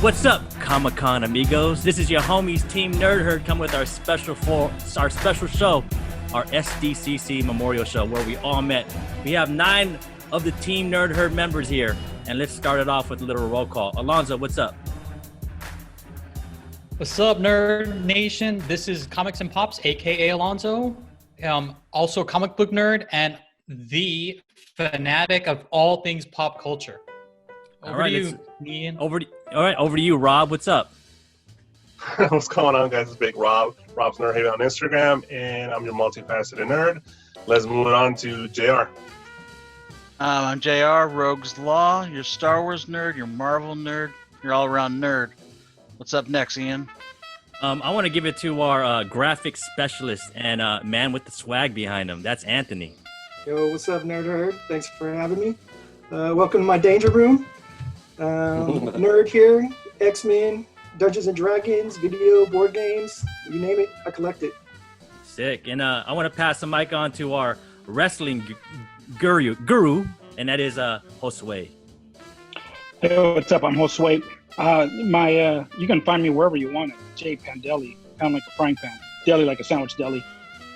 What's up, Comic-Con amigos? This is your homies Team Nerd Herd coming with our special show, our SDCC Memorial Show, where we all met. We have 9 of the Team Nerd Herd members here, and let's start it off with a little roll call. Alonzo, what's up? What's up, Nerd Nation? This is Comics and Pops, aka Alonzo. Also comic book nerd and the fanatic of all things pop culture. Over to you, Ian. All right, over to you, Rob. What's up? What's going on, guys? It's Big Rob. Rob's Nerd Haven on Instagram, and I'm your multifaceted nerd. Let's move it on to JR. I'm JR, Rogue's Law, your Star Wars nerd, your Marvel nerd, your all-around nerd. What's up next, Ian? I want to give it to our graphics specialist and man with the swag behind him. That's Anthony. Yo, what's up, Nerd Herd? Thanks for having me. Welcome to my danger room. Nerd here, X-Men, Dungeons and Dragons, video, board games, you name it, I collect it. Sick. And I want to pass the mic on to our wrestling guru, and that is Josue. Hey, what's up? I'm Josue. You can find me wherever you want it. J Pandeli, pound like a frying pan, deli like a sandwich deli.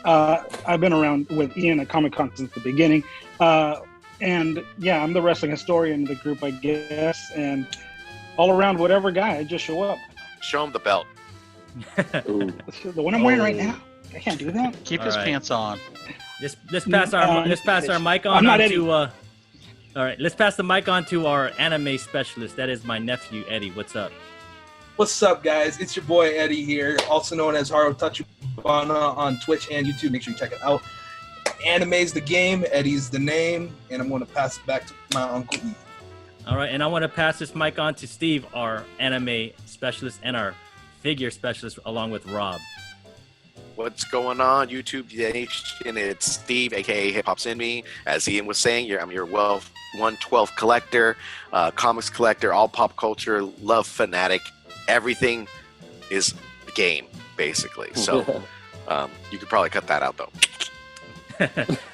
I've been around with Ian at Comic-Con since the beginning. And yeah, I'm the wrestling historian of the group, I guess. And all around whatever guy, I just show up. Show him the belt. The one I'm wearing right now. I can't do that. Keep his pants on. Let's pass our mic on to all right, let's pass the mic on to our anime specialist. That is my nephew Eddie. What's up? What's up, guys? It's your boy Eddie here, also known as Haru Tachibana on Twitch and YouTube. Make sure you check it out. Anime's the game, Eddie's the name, and I'm going to pass it back to my uncle Ethan. All right, and I want to pass this mic on to Steve, our anime specialist and our figure specialist, along with Rob. What's going on, YouTube Nation? It's Steve, aka Hip Hop's in Me. As Ian was saying, I'm your 112 collector, comics collector, all pop culture, love fanatic. Everything is a game, basically. So you could probably cut that out, though.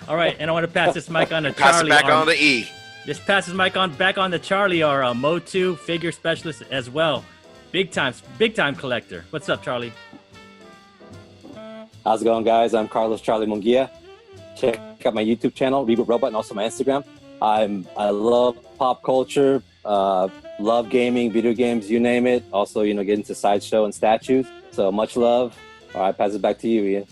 All right, and I want to pass this mic on to pass Charlie. Pass it back on to E. Just pass this mic back on to Charlie, our Motu figure specialist as well. Big time collector. What's up, Charlie? How's it going, guys? I'm Carlos Charlie Munguia. Check out my YouTube channel, Reboot Robot, and also my Instagram. I love pop culture, love gaming, video games, you name it. Also, get into sideshow and statues. So much love. All right, pass it back to you, Ian.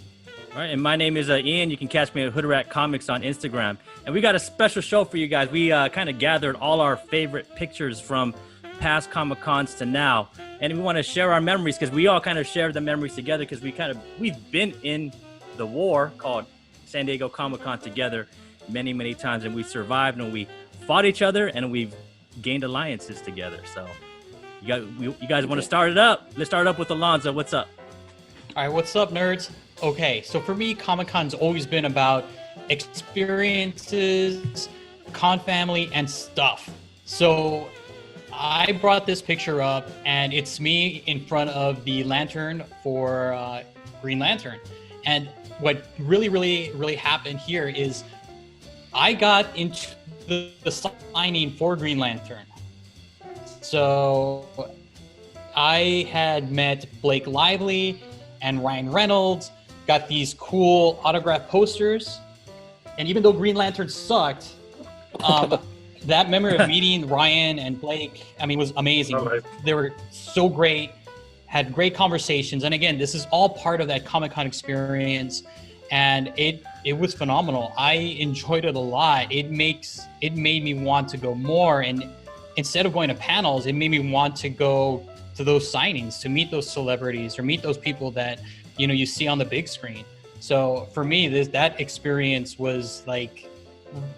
All right, and my name is Ian. You can catch me at Hoodrat Comics on Instagram. And we got a special show for you guys. We kind of gathered all our favorite pictures from past Comic-Cons to now. And we want to share our memories because we all kind of share the memories together because we've been in the war called San Diego Comic-Con together many, many times. And we survived and we fought each other and we've gained alliances together. So you guys want to start it up? Let's start it up with Alonzo. What's up? All right, what's up, nerds? Okay, so for me, Comic-Con's always been about experiences, con family, and stuff. So I brought this picture up, and it's me in front of the lantern for Green Lantern. And what really happened here is I got into the signing for Green Lantern. So I had met Blake Lively and Ryan Reynolds, got these cool autograph posters. And even though Green Lantern sucked, that memory of meeting Ryan and Blake, was amazing. Right. They were so great, had great conversations. And again, this is all part of that Comic-Con experience. And it was phenomenal. I enjoyed it a lot. It made me want to go more. And instead of going to panels, it made me want to go to those signings, to meet those celebrities or meet those people that, you see on the big screen. So for me, that experience was like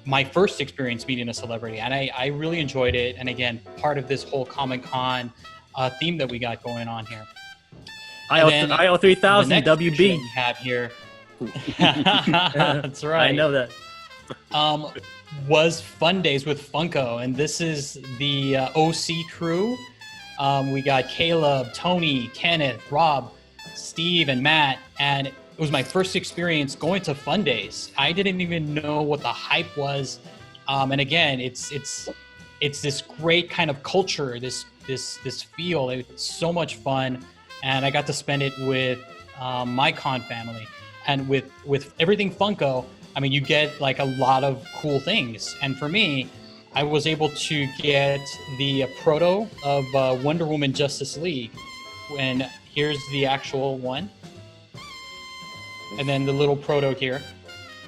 my first experience meeting a celebrity, and I really enjoyed it. And again, part of this whole Comic-Con theme that we got going on here. IO 3000 WB we have here. That's right. I know that. Was Fun Days with Funko, and this is the OC crew. We got Caleb, Tony, Kenneth, Rob, Steve, and Matt, and it was my first experience going to Fun Days. I didn't even know what the hype was, and again, it's this great kind of culture, this this feel. It's so much fun, and I got to spend it with my con family, and with everything Funko. I mean, you get like a lot of cool things, and for me, I was able to get the proto of Wonder Woman Justice League. And here's the actual one, and then the little proto here.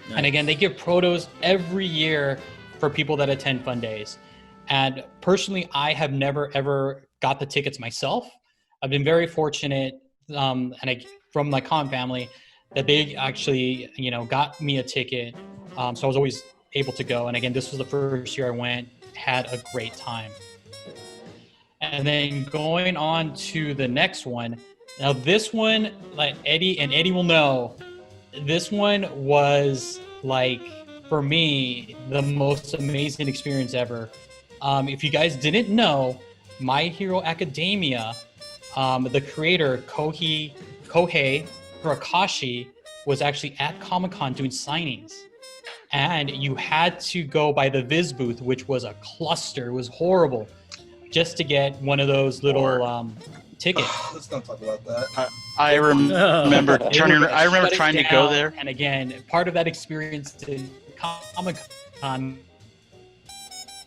Nice. And again, they give protos every year for people that attend Fun Days. And personally, I have never ever got the tickets myself. I've been very fortunate, from my con family, that they actually, got me a ticket. So I was always able to go. And again, this was the first year I went, had a great time. And then going on to the next one. Now this one, like Eddie will know, this one was like, for me, the most amazing experience ever. If you guys didn't know, My Hero Academia, the creator Kohei Hirakashi was actually at Comic-Con doing signings. And you had to go by the Viz booth, which was a cluster. It was horrible, just to get one of those little tickets. Let's not talk about that. I remember trying to go there. And again, part of that experience in Comic-Con,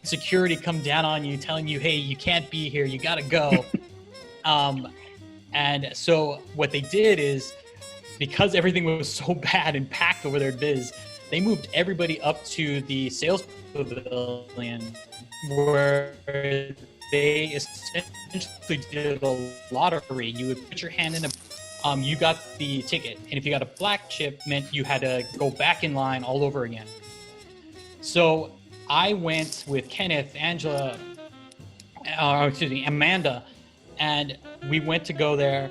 security come down on you, telling you, hey, you can't be here, you gotta go. And so what they did is, because everything was so bad and packed over there at Viz, they moved everybody up to the sales pavilion, where they essentially did a lottery. You would put your hand in you got the ticket, and if you got a black chip, meant you had to go back in line all over again. So I went with Kenneth, Amanda, and we went to go there.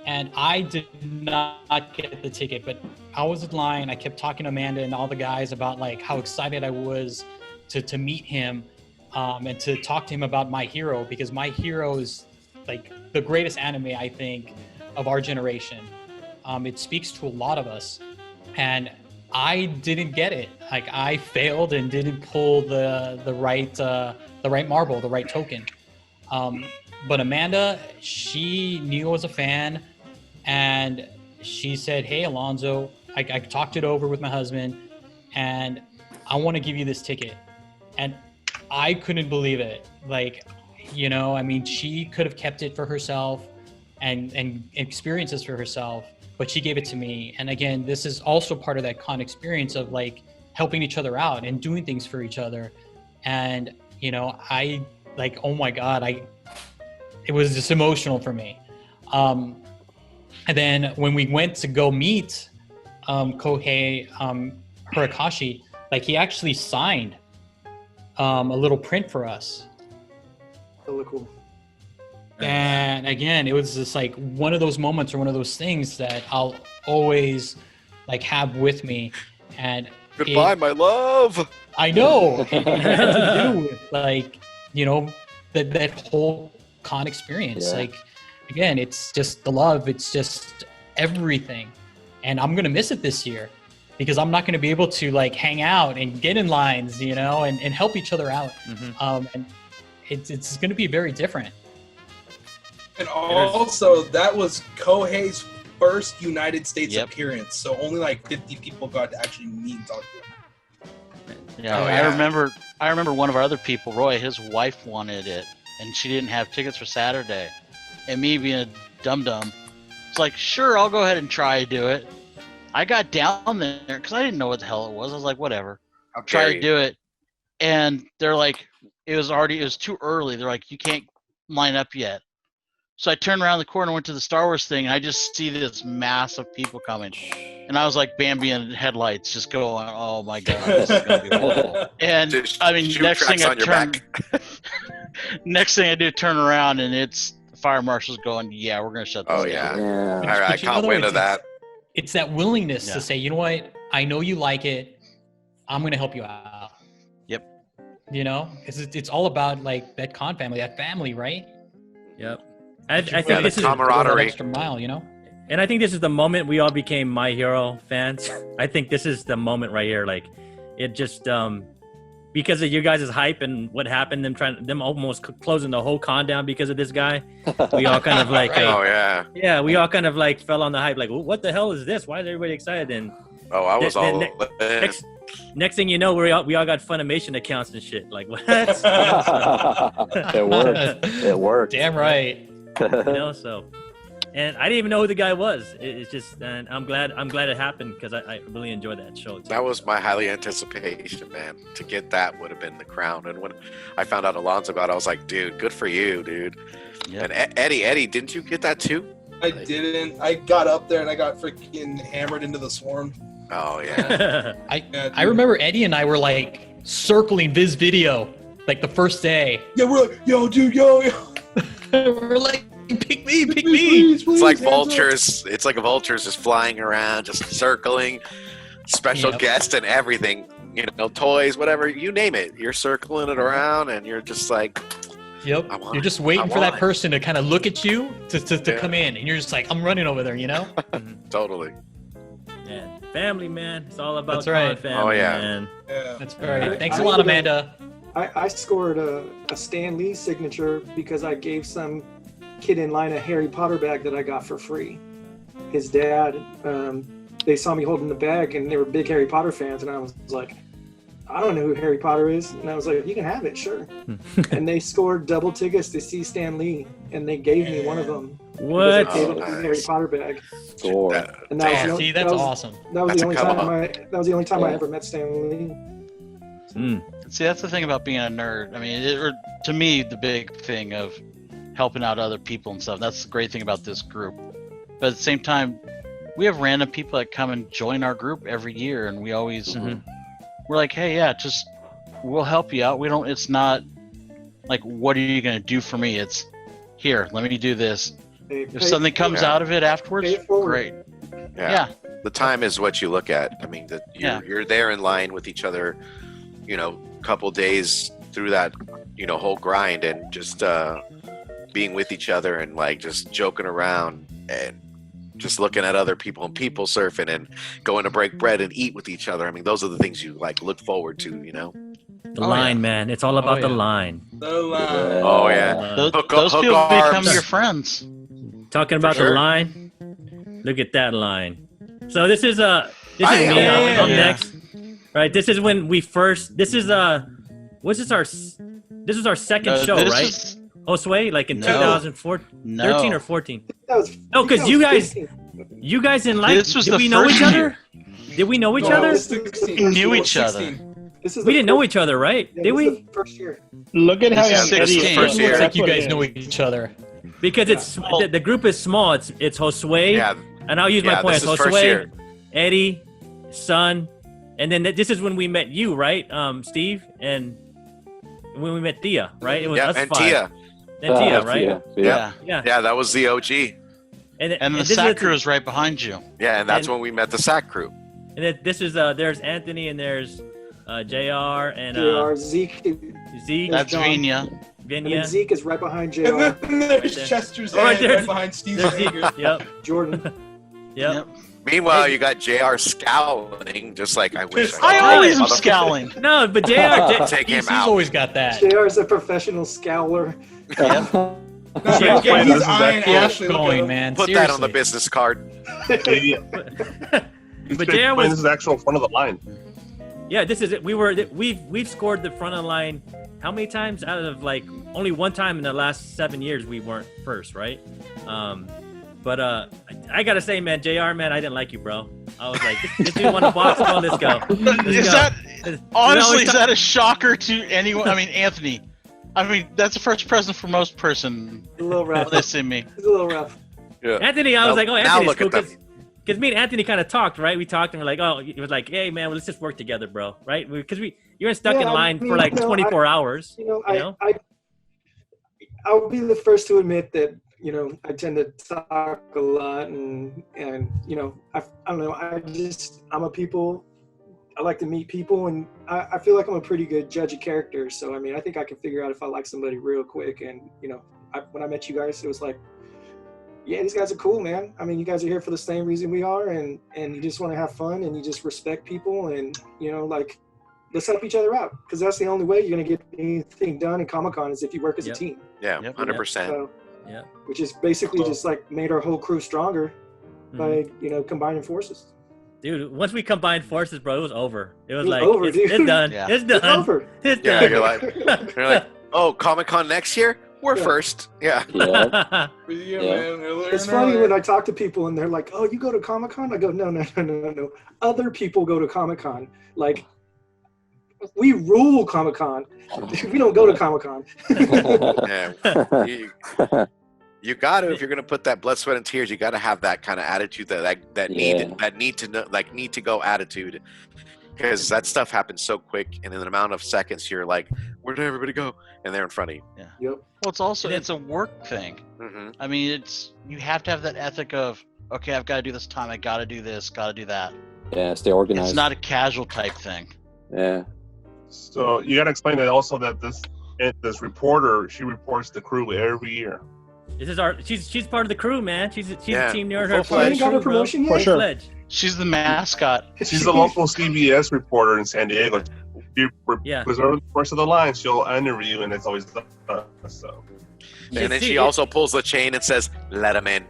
And I did not get the ticket, but I was in line. I kept talking to Amanda and all the guys about like how excited I was to meet him and to talk to him about My Hero, because My Hero is like the greatest anime, I think, of our generation. It speaks to a lot of us, and I didn't get it. Like, I failed and didn't pull the right marble, the right token. But Amanda, she knew I was a fan, and she said, hey, Alonzo, I talked it over with my husband, and I want to give you this ticket. And I couldn't believe it. Like, I mean, she could have kept it for herself and experiences for herself, but she gave it to me. And again, this is also part of that con experience of like helping each other out and doing things for each other. And, I like, oh my God, it was just emotional for me. And then when we went to go meet Kohei Hirakashi, like, he actually signed a little print for us. Really cool. And again, it was just like one of those moments or one of those things that I'll always like have with me. And goodbye, my love. I know. It had to do with like, that whole con experience. Yeah. Like, again, it's just the love, it's just everything. And I'm gonna miss it this year because I'm not gonna be able to like hang out and get in lines, and help each other out. Mm-hmm. And it's gonna be very different. And also, that was Kohei's first United States appearance, so only like 50 people got to actually meet and talk to him. Yeah, I remember one of our other people, Roy, his wife wanted it, and she didn't have tickets for Saturday. And me being a dum-dum, it's like, sure, I'll go ahead and try to do it. I got down there because I didn't know what the hell it was. I was like, whatever. I'll try to do it. And they're like, it was too early. They're like, you can't line up yet. So I turned around the corner, went to the Star Wars thing, and I just see this mass of people coming. And I was like Bambi in headlights, just going, oh my God, this is going to be horrible. And I mean, next thing I do, turn around, and it's the fire marshal's going, yeah, we're going to shut this down. Yeah. All right, I can't wait to that. It's that willingness to say, you know what, I know you like it, I'm going to help you out. Yep. It's all about like that con family, that family, right? Yep. I think this is camaraderie. Extra mile, And I think this is the moment we all became My Hero fans. I think this is the moment right here. Like, it just, because of you guys' hype and what happened, them almost closing the whole con down because of this guy. We all kind of like, Oh yeah. yeah, we all kind of like fell on the hype. Like, what the hell is this? Why is everybody excited? And Oh, I was all. next thing you know, we all got Funimation accounts and shit. Like what? It worked. It worked. Damn right. So, and I didn't even know who the guy was. It's just, and I'm glad it happened because I really enjoyed that show. That was my highly anticipation, man. To get that would have been the crown. And when I found out Alonzo got it, I was like, dude, good for you, dude. Yep. And Eddie, didn't you get that too? I didn't. I got up there and I got freaking hammered into the swarm. Oh yeah. I remember Eddie and I were like circling Viz Video like the first day. Yeah, we're like, yo, dude, yo. We're like, pick me. It's like vultures. It's like vultures just flying around, just circling, special guests and everything. You know, toys, whatever, you name it. You're circling it around, and you're just like, yep. You're just waiting for that person to kind of look at you to come in, and you're just like, I'm running over there, you know? Totally. Man, family, man. It's all about That's right. family, Oh, yeah. man. Yeah. That's right. Thanks a lot, Amanda. I scored a Stan Lee signature because I gave some kid in line a Harry Potter bag that I got for free. His dad, they saw me holding the bag and they were big Harry Potter fans, and I was like, I don't know who Harry Potter is. And I was like, you can have it, sure. And they scored double tickets to see Stan Lee, and they gave me one of them. What? I gave it a Harry Potter bag. Score. And that was See, that's awesome. That was That's the a only come time up. that was the only time I ever met Stan Lee. See, that's the thing about being a nerd. I mean, to me, the big thing of helping out other people and stuff, that's the great thing about this group. But at the same time, we have random people that come and join our group every year, and we always, we're like, hey, yeah, just, we'll help you out. It's not like, what are you going to do for me? It's, here, let me do this. If something comes out of it afterwards, great. Yeah. The time is what you look at. I mean, you're there in line with each other, you know, couple days through that, you know, whole grind, and just being with each other and like just joking around and just looking at other people and people surfing and going to break bread and eat with each other. I mean, those are the things you like look forward to, you know. The line, man. It's all about the line. The line. Oh yeah. Those Hook people become arms. your friends. Talking about the line. Look at that line. So this is me. I'm next. Right. This is when we first. This is This was our second show, right? Josue, like in 2014, 13 or 14. No, because you guys didn't like. This was did the we know first each other? year. Did we know each other? We knew each other. We didn't know each other, right? Did we? First year. Look at how This is Eddie 16. first Looks year. like you guys know each other. Because it's the group is small. It's Josue, and I'll use my point. It's Josue, Eddie, Son, and then this is when we met you, right, Steve, and when we met Thea, right? It was us and five. Tia. And Tia, right? Yeah. Yeah. Yeah, that was the OG. And the SAC crew is right behind you. Yeah, and that's when we met the SAC crew. And this is there's Anthony and there's JR and JR, Zeke. That's Vinya. And then Zeke is right behind JR. And then there's Chester's right behind Steve's fingers. Yep. Jordan. Yep. Meanwhile, you got JR scowling, just like I wish. I always am scowling. No, but JR, take him He's out. always got that. JR is a professional scowler. He's eyeing Ashley. Going, man. Put that on the business card. But JR was This is actual front of the line. Yeah, this is it. We've scored the front of the line. How many times out of like only one time in the last 7 years we weren't first, right? But I gotta say, man, JR, man, I didn't like you, bro. I was like, this dude won a box. Come on, let's go. Is that a shocker to anyone? I mean, Anthony. I mean, that's the first present for most person. A little rough. They see me. It's a little rough. Yeah. Anthony, I was like, oh, now Anthony's look cool at them. because me and Anthony kind of talked, right? We talked and we're like, oh, it was like, hey, man, well, let's just work together, bro, right? Because you were stuck in line for like 24 hours. I'll be the first to admit that, I tend to talk a lot and I don't know, I like to meet people, and I feel like I'm a pretty good judge of character. So, I mean, I think I can figure out if I like somebody real quick. And, when I met you guys, it was like, yeah, these guys are cool, man. I mean, you guys are here for the same reason we are, and you just want to have fun, and you just respect people, and, let's help each other out, because that's the only way you're gonna get anything done in Comic-Con is if you work as a team. Yeah, Yep. 100%. So, Yeah. which is basically just like made our whole crew stronger by combining forces. Dude, once we combined forces, bro, it was over. It was It was like, over, it's, dude. it's done. Yeah. It's done. It's over. It's Yeah, done. you're like, oh, Comic-Con next year? We're Yeah. first. Yeah. Yeah. Yeah, Yeah. man. Earlier It's and funny earlier. when I talk to people and they're like, "Oh, you go to Comic-Con?" I go, "No. Other people go to Comic-Con. Like, we rule Comic-Con. We don't go to Comic-Con." Yeah. You got to, if you're gonna put that blood, sweat, and tears, you got to have that kind of attitude, that need to know, like need to go attitude, because that stuff happens so quick, and in an amount of seconds, you're like, where did everybody go? And they're in front of you. Yeah. Yep. Well, it's also And it's a work thing. Hmm. I mean, you have to have that ethic of, okay, I've got to do this time, I got to do this, got to do that. Yeah, stay organized. It's not a casual type thing. Yeah. So you got to explain that also, that this reporter, she reports the crew every year. This is she's part of the crew, man. She's Yeah, a team near full her. fledged. She ain't got her promotion yet? For sure. Full-fledged. She's the mascot. She's the local CBS reporter in San Diego. She Yeah. was over the course of the line. She'll interview, and it's always us. So And then See, she also pulls the chain and says, "Let him in."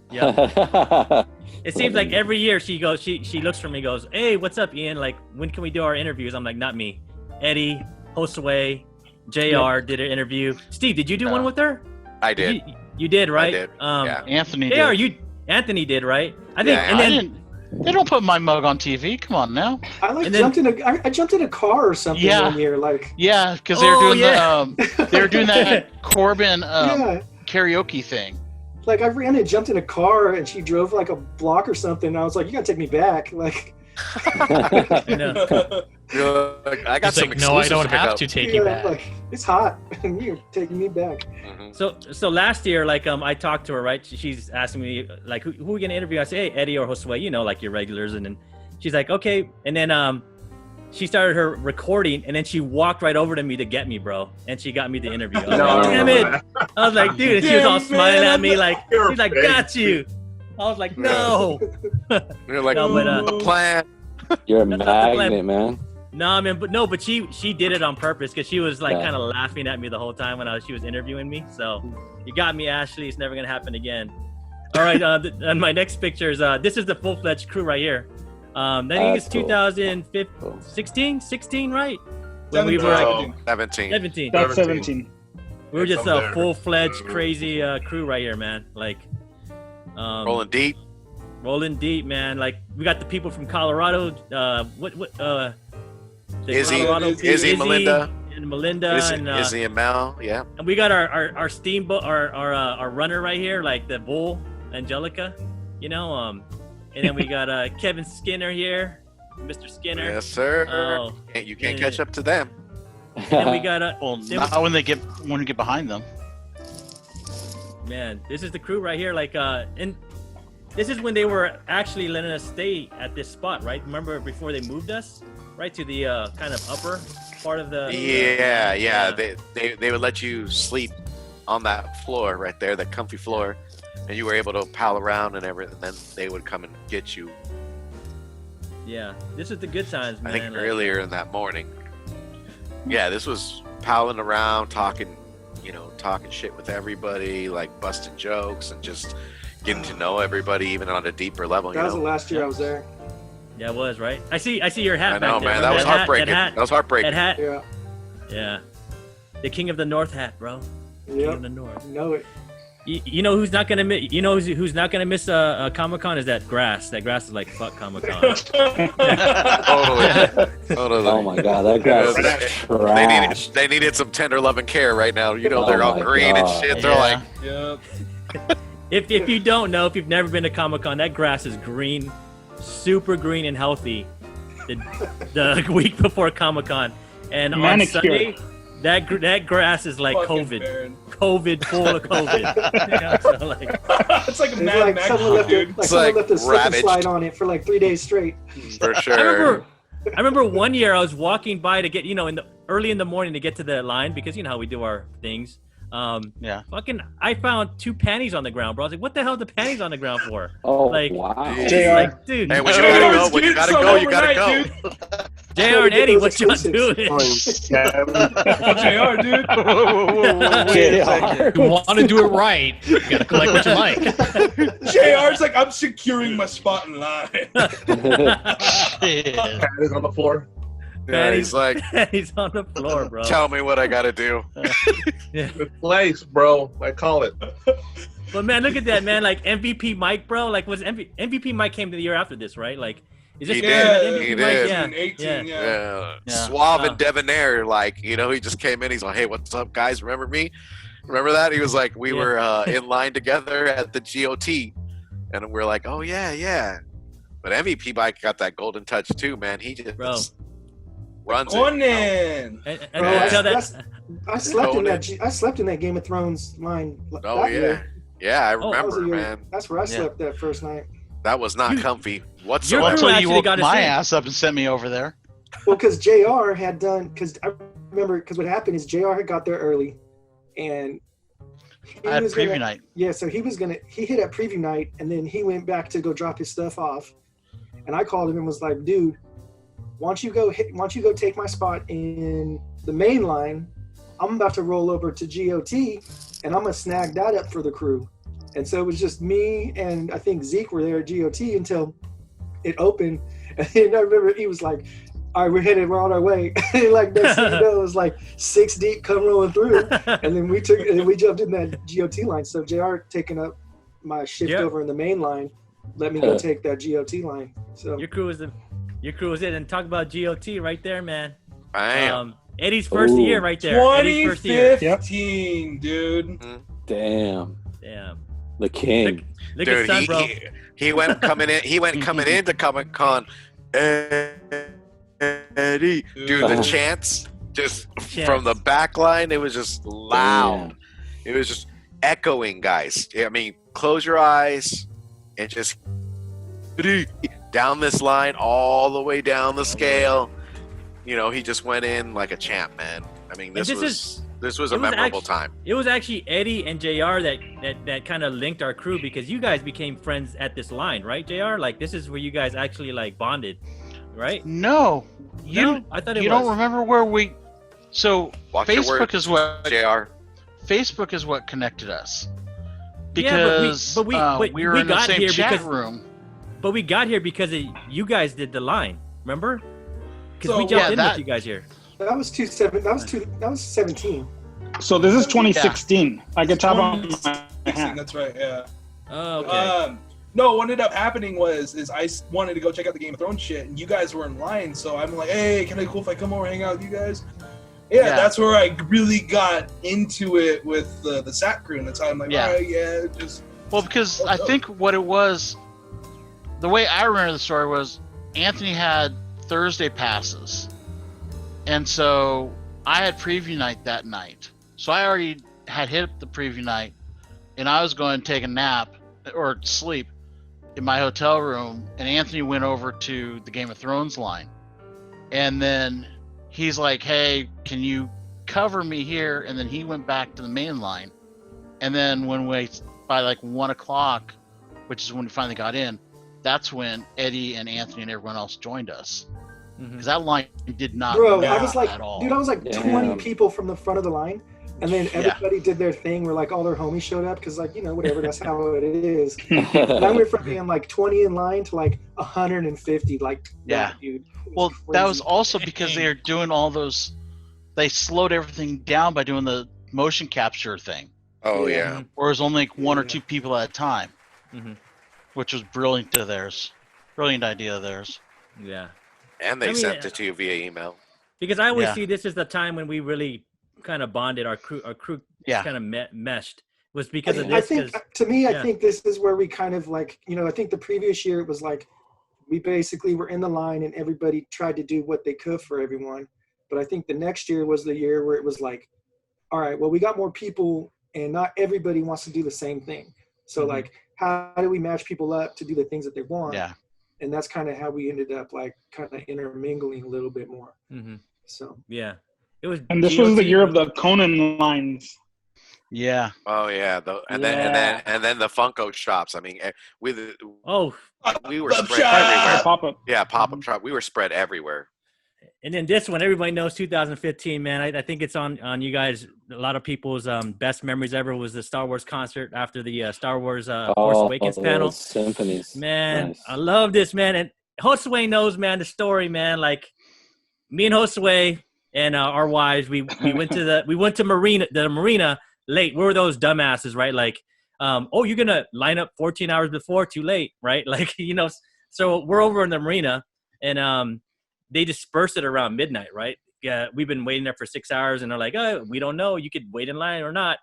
Yeah. It seems like every year she goes, she looks for me, goes, "Hey, what's up, Ian? Like, when can we do our interviews?" I'm like, "Not me. Eddie, Hostaway, JR did an interview. Steve, did you do one with her? I did. You did, right? did, yeah. Anthony JR, did. Anthony did, right? I think, Yeah, and I then didn't. They don't put my mug on TV. Come on now. I like And then- I jumped in a car or something Yeah. one year. Like, Yeah, because they were Oh, doing they were doing that Corbin yeah. karaoke thing. Like, I ran and jumped in a car and she drove like a block or something. And I was like, "You gotta take me back." Like, I know. You're like, I got He's some like, no, I exclusives don't pick have up." to take yeah, you back. like, it's hot. You're taking me back. Mhm. So last year, like, I talked to her, right? She's asking me, like, who are we gonna interview? I say, "Hey, Eddie or Josue, like your regulars." And then she's like, "Okay." And then she started her recording, and then she walked right over to me to get me, bro. And she got me the interview. I was No, like, "Damn it!" I was like, "Dude," and she was all Damn, smiling man, at me, like, you're she's like, big. "Got you." I was like, "No." You're like, No, but, the plan. You're a That's not the plan. magnet, man. No, man, but she did it on purpose because she was like Yeah. kind of laughing at me the whole time when she was interviewing me. So you got me, Ashley. It's never gonna happen again. All right, and my next picture is this is the full-fledged crew right here. I think it's That's cool. 2015, 16, right? When we were No, 17. 17. That's 17. 17. We were just From a there. full-fledged crazy crew right here, man. Like Rolling deep. rolling deep, man. Like we got the people from Colorado. The Izzy, Colorado Izzy, Melinda. and Melinda, and Izzy and Mel. Yeah. and we got our steamboat, our runner right here, like the bull, Angelica, and then we got Kevin Skinner here, Mr. Skinner. Yes, sir. Oh, You can't yeah. catch up to them. and then we got Well, then not when you get behind them. man, this is the crew right here, like and this is when they were actually letting us stay at this spot, right? Remember before they moved us, right, to the kind of upper part of the Yeah. They would let you sleep on that floor right there, that comfy floor, and you were able to pal around and everything. Then they would come and get you. Yeah, this is the good times, man. I think like- earlier in that morning. Yeah, this was palling around, talking shit with everybody, like busting jokes and just getting to know everybody, even on a deeper level. That was the last year I was there. Yeah, it was, right? I see your hat I know, back there. man. That Remember was hat? heartbreaking. That That was heartbreaking. hat. Yeah. Yeah. The king of the North hat, bro. King Yep. of the North. Know it. You know who's not gonna miss? You know who's not gonna miss a Comic Con is that grass. That grass is like fuck Comic Con. Totally. Totally. Oh my god, that grass is trash. They needed some tender love and care right now. They're all my green and God. shit. They're Yeah. like, Yep. if you don't know, if you've never been to Comic Con, that grass is green, super green and healthy. The week before Comic Con, and on Manicure. Sunday, that grass is like Fucking COVID. Baron. COVID, full of COVID. You know, so like, It's like a It's Mad like Max, someone left dude. like someone like left a slip and ravaged. slide on it for like 3 days straight. for I sure. remember one year I was walking by to get, early in the morning to get to the line because you know how we do our things. Yeah. Fucking, I found 2 panties on the ground, bro. I was like, what the hell are the panties on the ground for? Oh Like- wow. It's JR. like, dude, Hey, when no. you gotta go, when you Dude, gotta so go, you gotta overnight, go. JR and get Eddie, those what y'all exclusives. doing? JR, dude. Wait a second. You want to do it right, you got to collect what you like. JR's like, I'm securing my spot in line. Shit. Pat is on the floor. Yeah, he's like, he's on the floor, bro. tell me what I got to do. Good place, bro. I call it. But man, look at that, man. Like MVP Mike, bro. Like was MVP Mike came the year after this, right? Like is this He Yeah, did. MVP He Mike? did. Yeah. 18, yeah. Yeah. Yeah. Suave Oh. and debonair, like, you know, he just came in. He's like, hey, what's up, guys? Remember me? Remember that? He was like, we Yeah. were in line together at the GOT. And we're like, oh, yeah, yeah. But MVP Mike got that golden touch, too, man. He just Bro. runs it. Conan. And Bro, Yeah. I tell that. I slept in that Game of Thrones line. Oh, that yeah. year. Yeah, I That was remember, the year- man. That's where I Yeah. slept that first night. That was not comfy Your whatsoever. crew Until you actually woke got us my in. ass up and sent me over there. Well, because JR had done, because I remember, because what happened is JR had got there early, and he I had was preview gonna- night. Yeah, so he hit at preview night, and then he went back to go drop his stuff off, and I called him and was like, dude, why don't you go take my spot in the main line? I'm about to roll over to GOT, and I'm gonna snag that up for the crew. And so it was just me and I think Zeke were there at GOT until it opened. And I remember he was like, all right, we're on our way. Like next thing you know, it was like 6 deep come rolling through. And then we jumped in that GOT line. So JR taking up my shift Yep. over in the main line, let me go take that GOT line. So Your crew is it. And talk about GOT right there, man. Bam. Eddie's first Ooh. year right there. Eddie's first year. 2015, dude. Damn. Damn. The king. Look Dude, at son, bro. he went coming in. He went coming into Comic Con. Eddie, dude, the chants just from the back line. It was just loud. Damn. It was just echoing, guys. I mean, close your eyes and just Eddie, down this line, all the way down the scale. You know, he just went in like a champ, man. I mean, this was a it was memorable actu- time. It was actually Eddie and JR that kind of linked our crew because you guys became friends at this line, right, JR? Like this is where you guys actually like bonded, right? No, No? I thought it you was. don't remember where we. So Watch your Facebook words, is what JR. Facebook is what connected us. Yeah, Because but we we were in the got same here chat because- room. But we got here because you guys did the line, remember? Because So, we jumped yeah, in that- with you guys here. that was 17. So this is 2016. I can top on my hat. That's right, yeah. Oh, okay. No, what ended up happening was I wanted to go check out the Game of Thrones shit, and you guys were in line, so I'm like, hey, can I cool if I come over and hang out with you guys? Yeah, Yeah. that's where I really got into it with the SAT crew, and that's how I'm like, Yeah. all right, yeah, just Well, because I think what it was, the way I remember the story was Anthony had Thursday passes. And so I had preview night that night. So I already had hit the preview night and I was going to take a nap or sleep in my hotel room. And Anthony went over to the Game of Thrones line. And then he's like, hey, can you cover me here? And then he went back to the main line. And then by like 1 o'clock, which is when we finally got in, that's when Eddie and Anthony and everyone else joined us. Mhm. Because that line did not Bro, move I was like, at all. dude, I was like Damn. 20 people from the front of the line. And then everybody did their thing where like all their homies showed up because like, you know, whatever, that's how it is. And I went from being like 20 in line to like 150, like Yeah. that, dude. It Well, that was crazy. also because they were doing all those. They slowed everything down by doing the motion capture thing, Oh Yeah. yeah. where it was only like one or Yeah. two people at a time, Mhm. which was brilliant to theirs. Brilliant idea of theirs. Yeah. And they I mean, sent it to you via email. Because I always Yeah. see this is the time when we really kind of bonded. Our crew Yeah. kind of meshed. Was because of I this. think 'cause- to me, yeah. I think this is where we kind of like, you know, I think the previous year it was like we basically were in the line and everybody tried to do what they could for everyone. But I think the next year was the year where it was like, all right, well, we got more people and not everybody wants to do the same thing. So Mhm. like, how do we match people up to do the things that they want? Yeah. And that's kind of how we ended up like kind of intermingling a little bit more. Mhm. So Yeah. It was. And this was the GOT. year of the Conan lines. Yeah. Oh yeah. And Yeah. then the Funko shops. I mean, we Oh, were Pop spread shop! everywhere. Pop up. Yeah, pop-up shop. We were spread everywhere. And then this one, everybody knows 2015, man. I think it's on you guys. A lot of people's best memories ever was the Star Wars concert after the Star Wars Force Awakens panel. Symphonies. Man, Nice. I love this, man. And Josue knows, man, the story, man. Like me and Josue and our wives, we went to the marina late. We were those dumbasses, right? Like, you're gonna line up 14 hours before, too late, right? Like, so we're over in the marina, and they dispersed it around midnight, right? Yeah, we've been waiting there for 6 hours, and they're like, "Oh, we don't know. You could wait in line or not."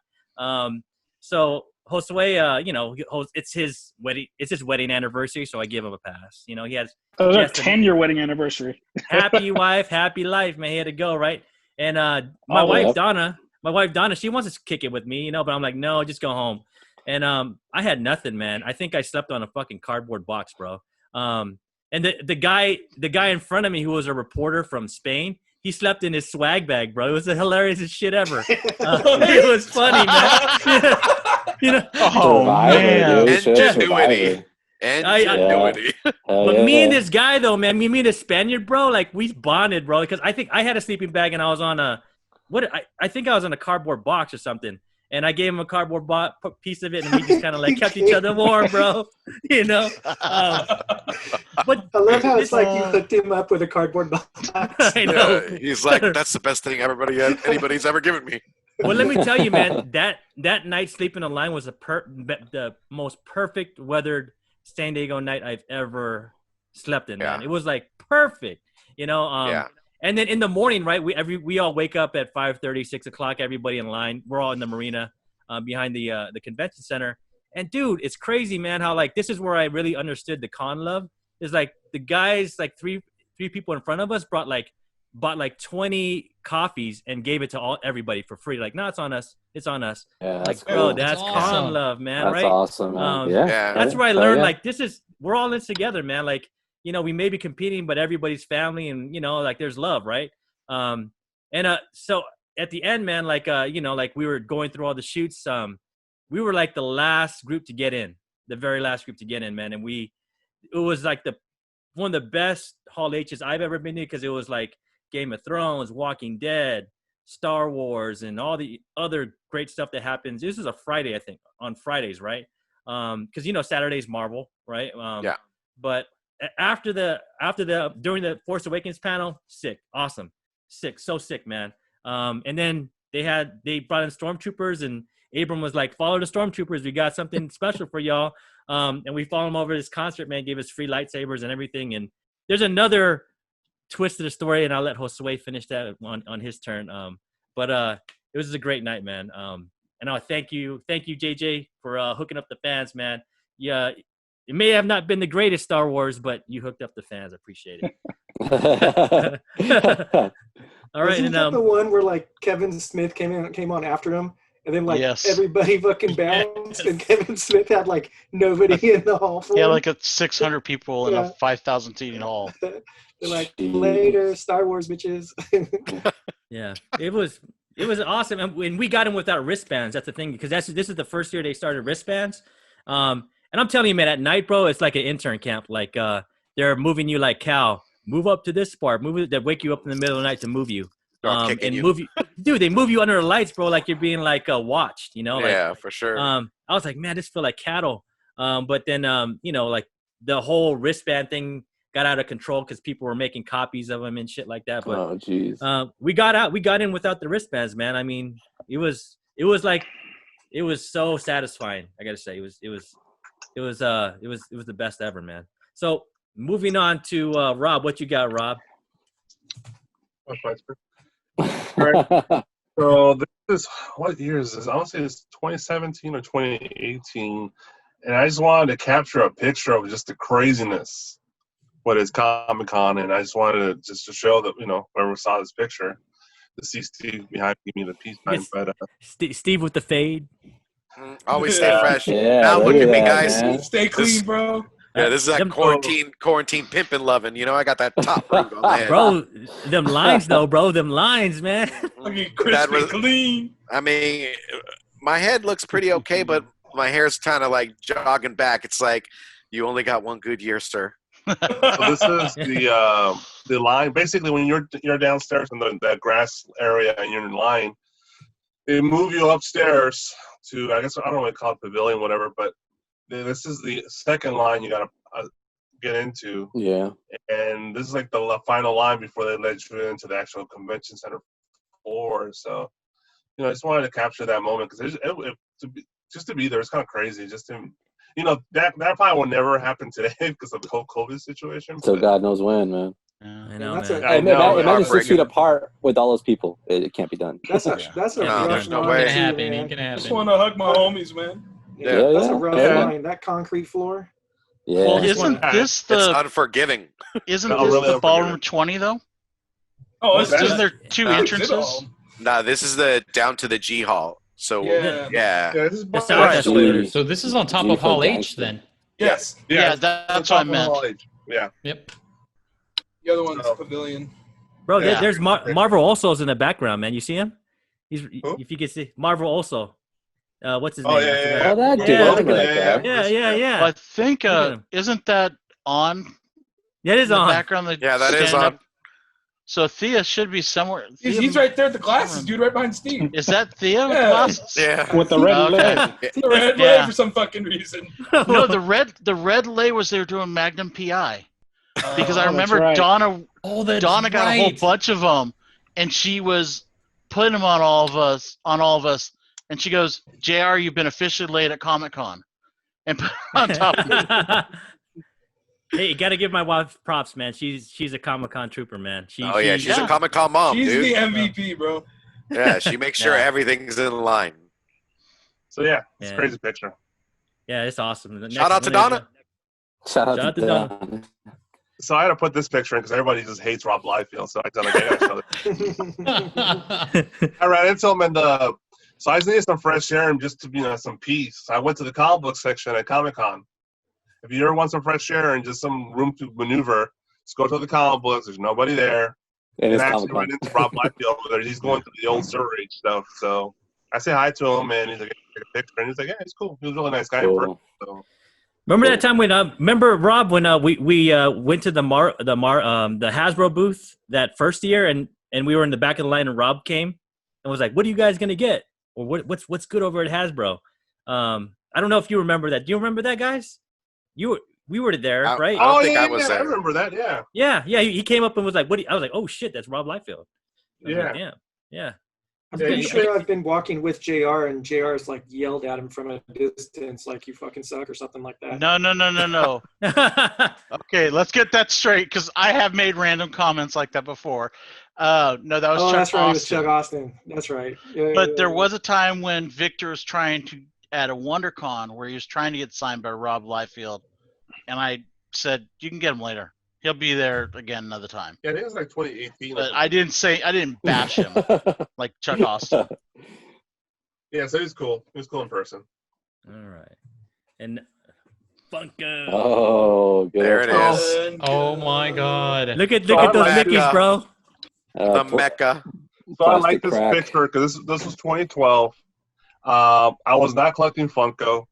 So Josue, it's his wedding anniversary, so I give him a pass. He has. It was our 10-year wedding anniversary. Happy wife, happy life, man. He had to go, right? And my wife Donna, she wants to kick it with me, but I'm like, no, just go home. And I had nothing, man. I think I slept on a fucking cardboard box, bro. And the guy in front of me, who was a reporter from Spain, he slept in his swag bag, bro. It was the hilarious shit ever. It was funny, man. Oh man, Ingenuity. But me and this guy, though, man, me and the Spaniard, bro, like we bonded, bro. Because I think I had a sleeping bag and I was on I think I was on a cardboard box or something. And I gave him a cardboard piece of it, and we just kind of like kept each other warm, bro. But I love how it's like you hooked him up with a cardboard box. I know. Yeah, he's like, that's the best thing anybody's ever given me. Well, let me tell you, man, that night sleeping in line was the most perfect weathered San Diego night I've ever slept in, man. It was like perfect, Yeah. And then in the morning, right, we all wake up at 5:30, 6 o'clock, everybody in line. We're all in the marina behind the convention center. And, dude, it's crazy, man, how, like, this is where I really understood the con love. Is like the guys, like three people in front of us bought like 20 coffees and gave it to everybody for free. Like, no, it's on us. It's on us. Yeah, like, cool. bro, that's That's con awesome. love, man, That's right? awesome, man. Yeah. That's where I learned, like, we're all in this together, man. Like, we may be competing, but everybody's family and, like there's love, right? So at the end, man, like, like we were going through all the shoots. We were like the last group to get in, the very last group to get in, man. And it was like one of the best Hall H's I've ever been to, because it was like Game of Thrones, Walking Dead, Star Wars, and all the other great stuff that happens. This is a Friday, I think, on Fridays, right? Because Saturday's Marvel, right? Yeah. But during the Force Awakens panel, sick, awesome, sick, so sick, man. And then they brought in stormtroopers, and Abram was like, "Follow the stormtroopers. We got something special for y'all." And we followed him over this concert, man. Gave us free lightsabers and everything. And there's another twist to the story, and I'll let Josue finish that on his turn. But it was a great night, man. And I thank you, JJ, for hooking up the fans, man. Yeah. It may have not been the greatest Star Wars, but you hooked up the fans. I appreciate it. All right. Isn't that the one where like Kevin Smith came on after him, and then like everybody fucking bounced, and Kevin Smith had like nobody in the hall for him? Like 600 people in a 5,000 seating hall. They're like, later, Star Wars bitches. Yeah, it was awesome, and we got him without wristbands. That's the thing, because this is the first year they started wristbands. And I'm telling you, man, at night, bro, it's like an intern camp. Like, they're moving you like Cal. Move up to this part. They wake you up in the middle of the night to move you. Move you. Dude, they move you under the lights, bro, like you're being like watched. Yeah, for sure. I was like, man, this feel like cattle. But then, like the whole wristband thing got out of control because people were making copies of them and shit like that. But oh, jeez. We got in without the wristbands, man. I mean, it was so satisfying. I gotta say, it was the best ever, man. So moving on to Rob, what you got, Rob? Right. So this is, what year is this? I want to say it's 2017 or 2018, and I just wanted to capture a picture of just the craziness what is Comic-Con, and I just wanted to show that whoever saw this picture, to see Steve behind me, give me the peace sign. But Steve with the fade. Always stay fresh. Yeah, now look at me, that, guys. man. Stay clean, bro. Yeah, this is that quarantine pimping loving. I got that top root on the head. Bro, them lines though, bro. Them lines, man. Looking crispy clean. I mean, my head looks pretty okay, but my hair's kind of like jogging back. It's like, you only got one good year, sir. So this is the line. Basically, when you're downstairs in that grass area and you're in line, they move you upstairs to, I guess, I don't know what they call it, pavilion, whatever. But this is the second line you gotta get into. Yeah. And this is like the final line before they let you into the actual convention center floor. So, I just wanted to capture that moment because just to be there, it's kind of crazy. Just to, that probably will never happen today because of the whole COVID situation. So God knows when, man. I know, That's man. a- I know, Imagine 6 feet heartbreaking. apart with all those people. It can't be done. That's a No, rough there's no line, way. Ain't too, gonna happen. man. Ain't gonna Just happen. want to hug my homies, man. Yeah, that's a Yeah, rough yeah. line. That concrete floor. Yeah. Well, Isn't this It's the unforgiving. isn't No, this really the unforgiving. ballroom 20 though? Oh, it's That's- Isn't there two That's entrances? No, this is the down to the G Hall. So Yeah. Yeah, this is That's by- the right. escalator. So this is on top G of for Hall H gangster. then. Yes. Yeah, it's that's on what I top of meant. Hall H. Yeah. Yep. The other one's So- pavilion. Bro, Yeah. there's Marvel Olso's in the background, man. You see him? He's Who? if you can see Marvel Olso. What's his Oh, name? I yeah, forgot. Oh, that Yeah, dude. I look remember at that guy. Yeah. I think Look at him. isn't that on Yeah, it is in the on. background? Yeah, that is stand on. up? So Thea should be somewhere. He's right there at the glasses, dude, right behind Steve. Is that Thea with Yeah. glasses? Yeah. With the red Okay. leg. The red Yeah. leg for some fucking reason. No, the red lay was there doing Magnum PI because I that's remember right. Donna Oh, that's got a whole right. bunch of them, and she was putting them on all of us, and she goes, "JR, you've been officially late at Comic-Con," and put it on top of me. Hey, you gotta give my wife props, man. She's a Comic-Con trooper, man. She's She's Yeah. a Comic Con mom, She's dude. the MVP, bro. Yeah, she makes sure Yeah. everything's in line. So yeah, it's a Yeah. crazy picture. yeah, it's awesome. The Shout next out to one is, Donna. Shout out Shout out to to Don. So I had to put this picture in because everybody just hates Rob Liefeld. So I gotta show it. I ran into him so I just needed some fresh air and just to some peace. I went to the comic book section at Comic Con. If you ever want some fresh air and just some room to maneuver, just go to the comic books. There's nobody there. It And is actually Comic-Con. ran into Rob Liefeld over there. He's going through the old Surrey stuff. So I say hi to him and he's like, take a picture. And he's like, yeah, he's cool. He was a really nice guy in person. Cool. So. Remember that time when remember Rob when we went to the Hasbro booth that first year and we were in the back of the line and Rob came and was like, "What are you guys gonna get? Or what's good over at Hasbro?" I don't know if you remember that. Do you remember that, guys? We were there, right? I don't think I was I there. remember that. Yeah. Yeah. He came up and was like, "What?" I was like, "Oh shit, that's Rob Liefeld." I was like, Yeah. Damn. Yeah. I'm Yeah, pretty you- sure I've been walking with JR and JR's like yelled at him from a distance, like you fucking suck or something like that. No. Okay, let's get that straight because I have made random comments like that before. No, that was Chuck that's right. It was Austin. Chuck Austin. That's right. Yeah, But there was a time when Victor was trying to at a WonderCon where he was trying to get signed by Rob Liefeld, and I said, "You can get him later. He'll be there again another time." Yeah, I think it was like 2018. But I didn't bash him like Chuck Austin. Yeah, so he's cool. He was cool in person. All right. And Funko. Oh, good. There it is. Oh my God. Look at So those I like, Mickeys, bro. The Mecca. So I like Plastic this crack. picture because this was 2012. I was not collecting Funko,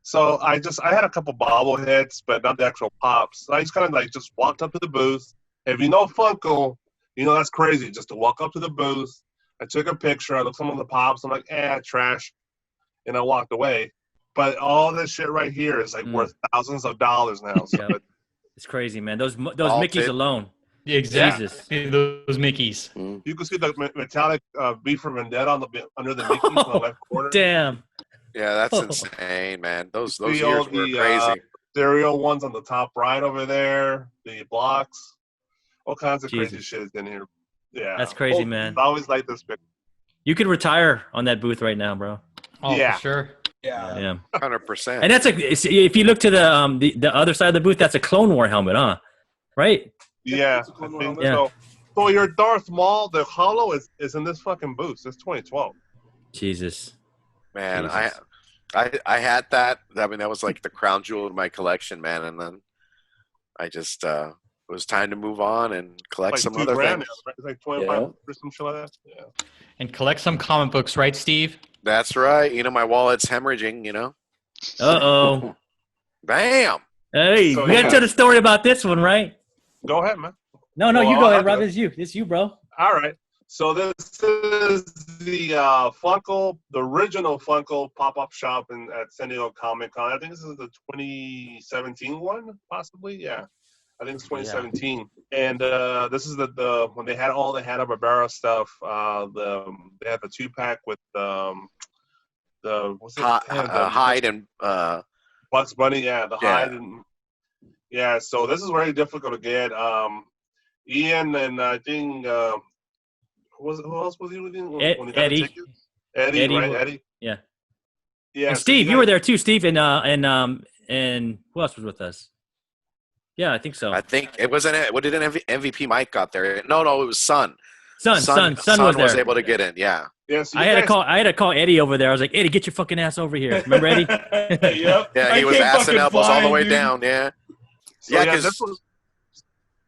so I had a couple bobbleheads, but not the actual pops. So I just kind of just walked up to the booth. If you know Funko, you know that's crazy just to walk up to the booth. I took a picture. I looked at some of the pops. I'm like, trash, and I walked away. But all this shit right here is worth thousands of dollars now. So Yeah. It's crazy, man. Those All Mickeys tip. alone. Exactly. Jesus. Those Mickeys. you can see the metallic V for Vendetta under the Mickey in the left corner. Damn. Yeah, that's Oh. insane, man. Those The years old- were the, crazy. Stereo ones on the top right over there, the blocks, all kinds of crazy Jesus. shit is in here. Yeah, That's crazy, man. I always like this picture. You could retire on that booth right now, bro. Oh, Yeah. for sure. Yeah. Yeah. 100%. And that's if you look to the other side of the booth, that's a Clone War helmet, huh? Right? Yeah, it's a cool I think helmet. Yeah. so. So your Darth Maul, the Hollow is in this fucking booth. It's 2012. Jesus. Man, Jesus. I had that. I mean, that was like the crown jewel in my collection, man. And then I just it was time to move on and collect Like some $2,000 other now, things. right? It's like 25 or some shit like that. Yeah. And collect some comic books, right, Steve? That's right. You know, my wallet's hemorrhaging. You know, Uh-oh. bam. Hey, So, we gotta yeah. tell the story about this one, right? Go ahead, man. No, Well, you go I'll ahead, do Rob. it. It's you. It's you, bro. All right. So this is the Funko, the original Funko pop-up shop at San Diego Comic Con. I think this is the 2017 one, possibly. Yeah, I think it's 2017. And this is the when they had all the Hanna-Barbera stuff. They had the 2-pack with the what's it? Hyde and Bugs Bunny. Yeah, the Yeah. Hyde and yeah. So this is very difficult to get. Ian and I think. Who else was he with you when he got Eddie. the ticket? Eddie, right? Eddie. Yeah. Yeah. And so Steve, you guys- were there too, Steve, and who else was with us? Yeah, I think so. I think it wasn't. What did an MVP Mike got there? No, it was Son. Son was there. able to get in. Yeah. Yeah, so I had to call Eddie over there. I was like, Eddie, get your fucking ass over here. Remember Eddie? Yep. Yeah, I he was can't ass and fucking elbows all the fly, way dude. down. Yeah. So, Yeah, yeah, 'cause- this was.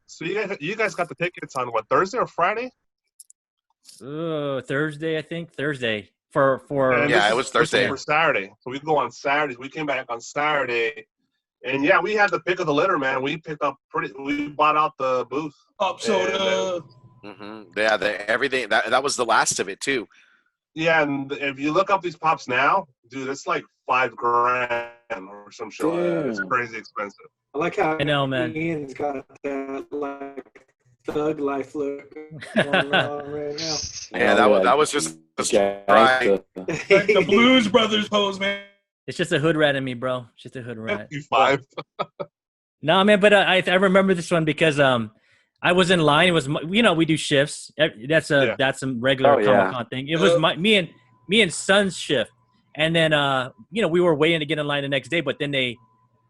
So you guys got the tickets on what, Thursday or Friday? Thursday, I think. Thursday for And Yeah, this it is- was this Thursday. for Saturday. So we go on Saturday. We came back on Saturday, and yeah, we had the pick of the litter, man. We picked up we bought out the booth. Pop soda. Yeah, everything that was the last of it too. Yeah, and if you look up these pops now, dude, it's like $5,000 or some shit. Like that. It's Damn. crazy expensive. I like how I know, man. Ian's got that like thug life look going on right now. Yeah, that was just Yeah, right. Like the Blues Brothers pose, man. It's just a hood rat in me, bro. It's just a hood rat. 55. No, man, but I remember this one because I was in line. It was we do shifts. That's some regular Oh, yeah. Comic Con thing. It was me and Son's shift, and then we were waiting to get in line the next day. But then they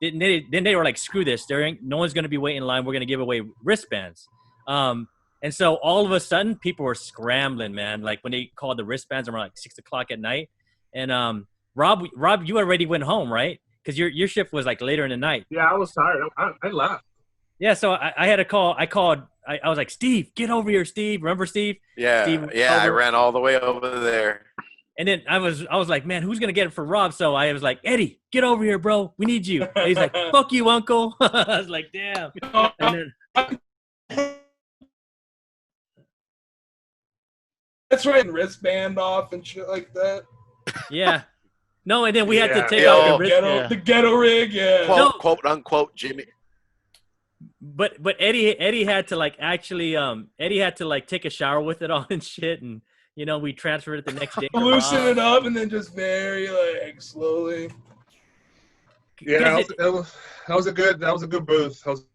were like, screw this. No one's gonna be waiting in line. We're gonna give away wristbands. And so all of a sudden, people were scrambling, man. Like when they called the wristbands around like 6 o'clock at night. And Rob, you already went home, right? Because your shift was like later in the night. Yeah, I was tired. I left. Yeah, so I had a call. I was like, Steve, get over here, Steve. Remember Steve? Yeah, Steve I over. ran all the way over there. And then I was like, man, who's gonna get it for Rob? So I was like, Eddie, get over here, bro. We need you. And he's like, fuck you, uncle. I was like, damn. And then, That's right. Wristband off and shit like that. yeah. No, and then we had to Yeah. take Yeah. off the Oh, wristband. The ghetto rig, yeah. No. Quote unquote Jimmy. But Eddie had to like actually Eddie had to like take a shower with it on and shit, and we transferred it the next day. to Loosen Rob. it up and then just very like slowly. Yeah, that was a good booth. That was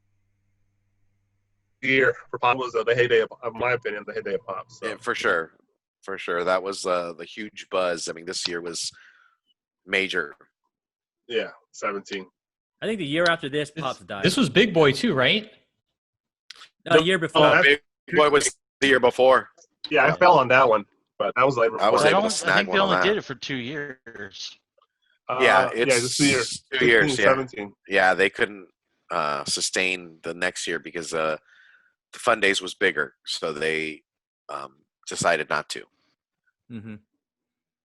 year for pop was the heyday of my opinion, the heyday of pop. So. Yeah, for sure. That was the huge buzz. I mean, this year was major. Yeah, 17. I think the year after this, Pops died. This was Big Boy too, right? A year before. Big Boy was the year before. Yeah, I fell on that one, but that was like I was I able don't. to I snag think they one on only that. did it for 2 years. just 2 years. 2 years. 16, Yeah, 17. yeah. They couldn't sustain the next year because the Fun Days was bigger, so they decided not to. Mm-hmm.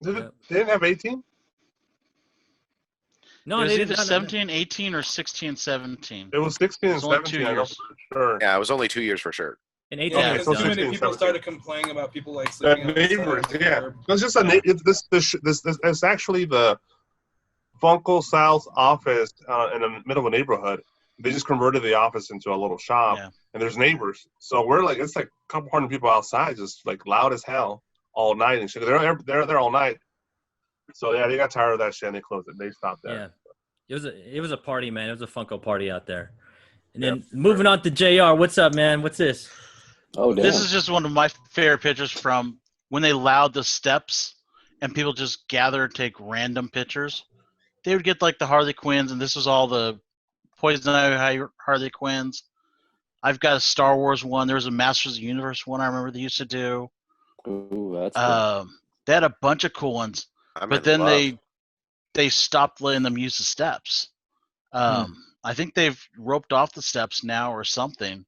They didn't have 18? No, it was they either didn't. 17, 18, or 16, 17. It was 16 and It's only 17. 2 I know years. for sure. Yeah, it was only 2 years for sure. In Yeah, 18 Yeah, because so too many 16, people 17. started complaining about people like The sleeping outside. neighbors, yeah. It's just this it's actually the Funko South office in the middle of a neighborhood. They just converted the office into a little shop, Yeah. and there's neighbors. So we're like, it's like a couple hundred people outside, just like loud as hell all night and shit. They're there all night. So yeah, they got tired of that shit and they closed it. They stopped there. Yeah, it was a party, man. It was a Funko party out there. And then moving on to JR, what's up, man? What's this? Oh, damn. This is just one of my favorite pictures from when they allowed the steps and people just gather and take random pictures. They would get like the Harley Quinns, and this was all the Poison Ivy Harley Quinns. I've got a Star Wars one. There was a Masters of the Universe one I remember they used to do. Ooh, that's cool. They had a bunch of cool ones, I'm but in then love. they stopped letting them use the steps. I think they've roped off the steps now or something.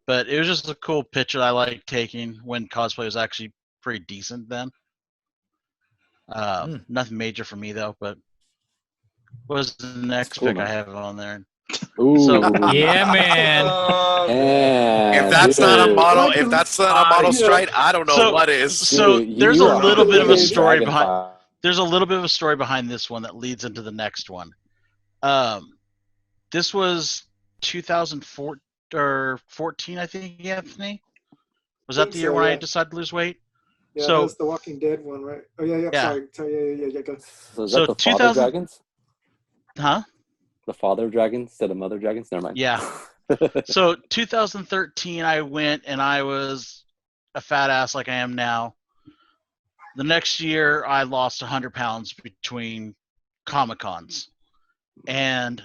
But it was just a cool picture I like taking when cosplay was actually pretty decent then. Nothing major for me though, but what was the next cool, pick man. I have on there? Ooh. So- Yeah, man. Yeah, If that's not a dude. model, Like if the- that's not a model you know- strike, I don't know So- what is. So Dude, there's you a are little bit of a fucking story dragon behind. fire. There's a little bit of a story behind this one that leads into the next one. This was 2004 or 14, I think, Anthony. Was that Think the year so, when I yeah. decided to lose weight? Yeah, So- that's the Walking Dead one, right? Oh yeah. Yeah. Sorry. Yeah. Go. So is So that the father 2000 dragons? Huh? The father dragons instead of mother dragons? Never mind. Yeah. So 2013, I went and I was a fat ass like I am now. The next year, I lost 100 pounds between Comic Cons, and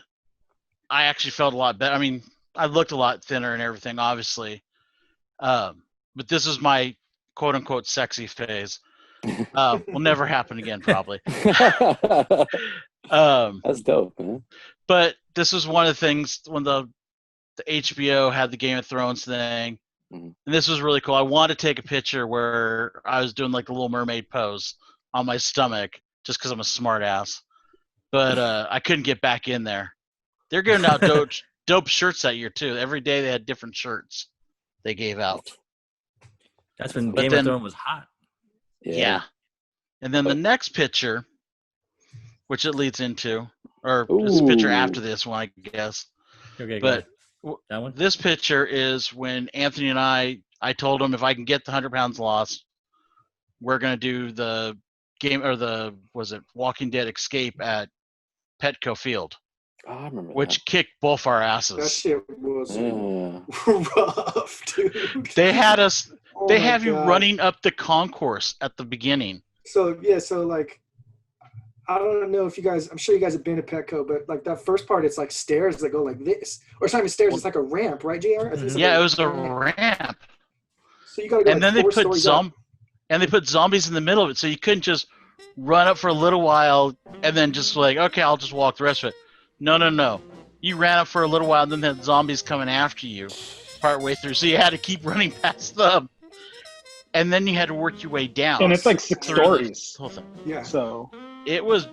I actually felt a lot better. I mean, I looked a lot thinner and everything, obviously, but this is my quote unquote sexy phase. Will never happen again, probably. That's dope, man. But this was one of the things when the HBO had the Game of Thrones thing, Mhm. and this was really cool. I wanted to take a picture where I was doing like the Little Mermaid pose on my stomach, just because I'm a smart ass. But I couldn't get back in there. They're giving out dope shirts that year too. Every day they had different shirts they gave out. That's when But Game then- of Thrones was hot. Yeah. And then the next picture, which it leads into, or this picture Ooh. after this one, I guess. Okay, But that one. this picture is when Anthony and I told him if I can get the 100 pounds lost, we're gonna do the game or the Walking Dead Escape at Petco Field, Oh, I remember which kicked both our That asses. shit was that. Yeah. rough, dude. They had us. Oh They my have you God. running up the concourse at the beginning. So like, I don't know if you guys. I'm sure you guys have been to Petco, but like that first part, it's like stairs that go like this, or it's not even stairs. It's like a ramp, right, Jr? I think it's like Yeah, it was a ramp. So you gotta go. And like then they 4 put stories up. they put zombies in the middle of it, so you couldn't just run up for a little while and then just like, okay, I'll just walk the rest of it. No. You ran up for a little while, and then the zombies coming after you part way through, so you had to keep running past them, and then you had to work your way down. And it's like 6 through the stories. whole thing. Yeah. So It was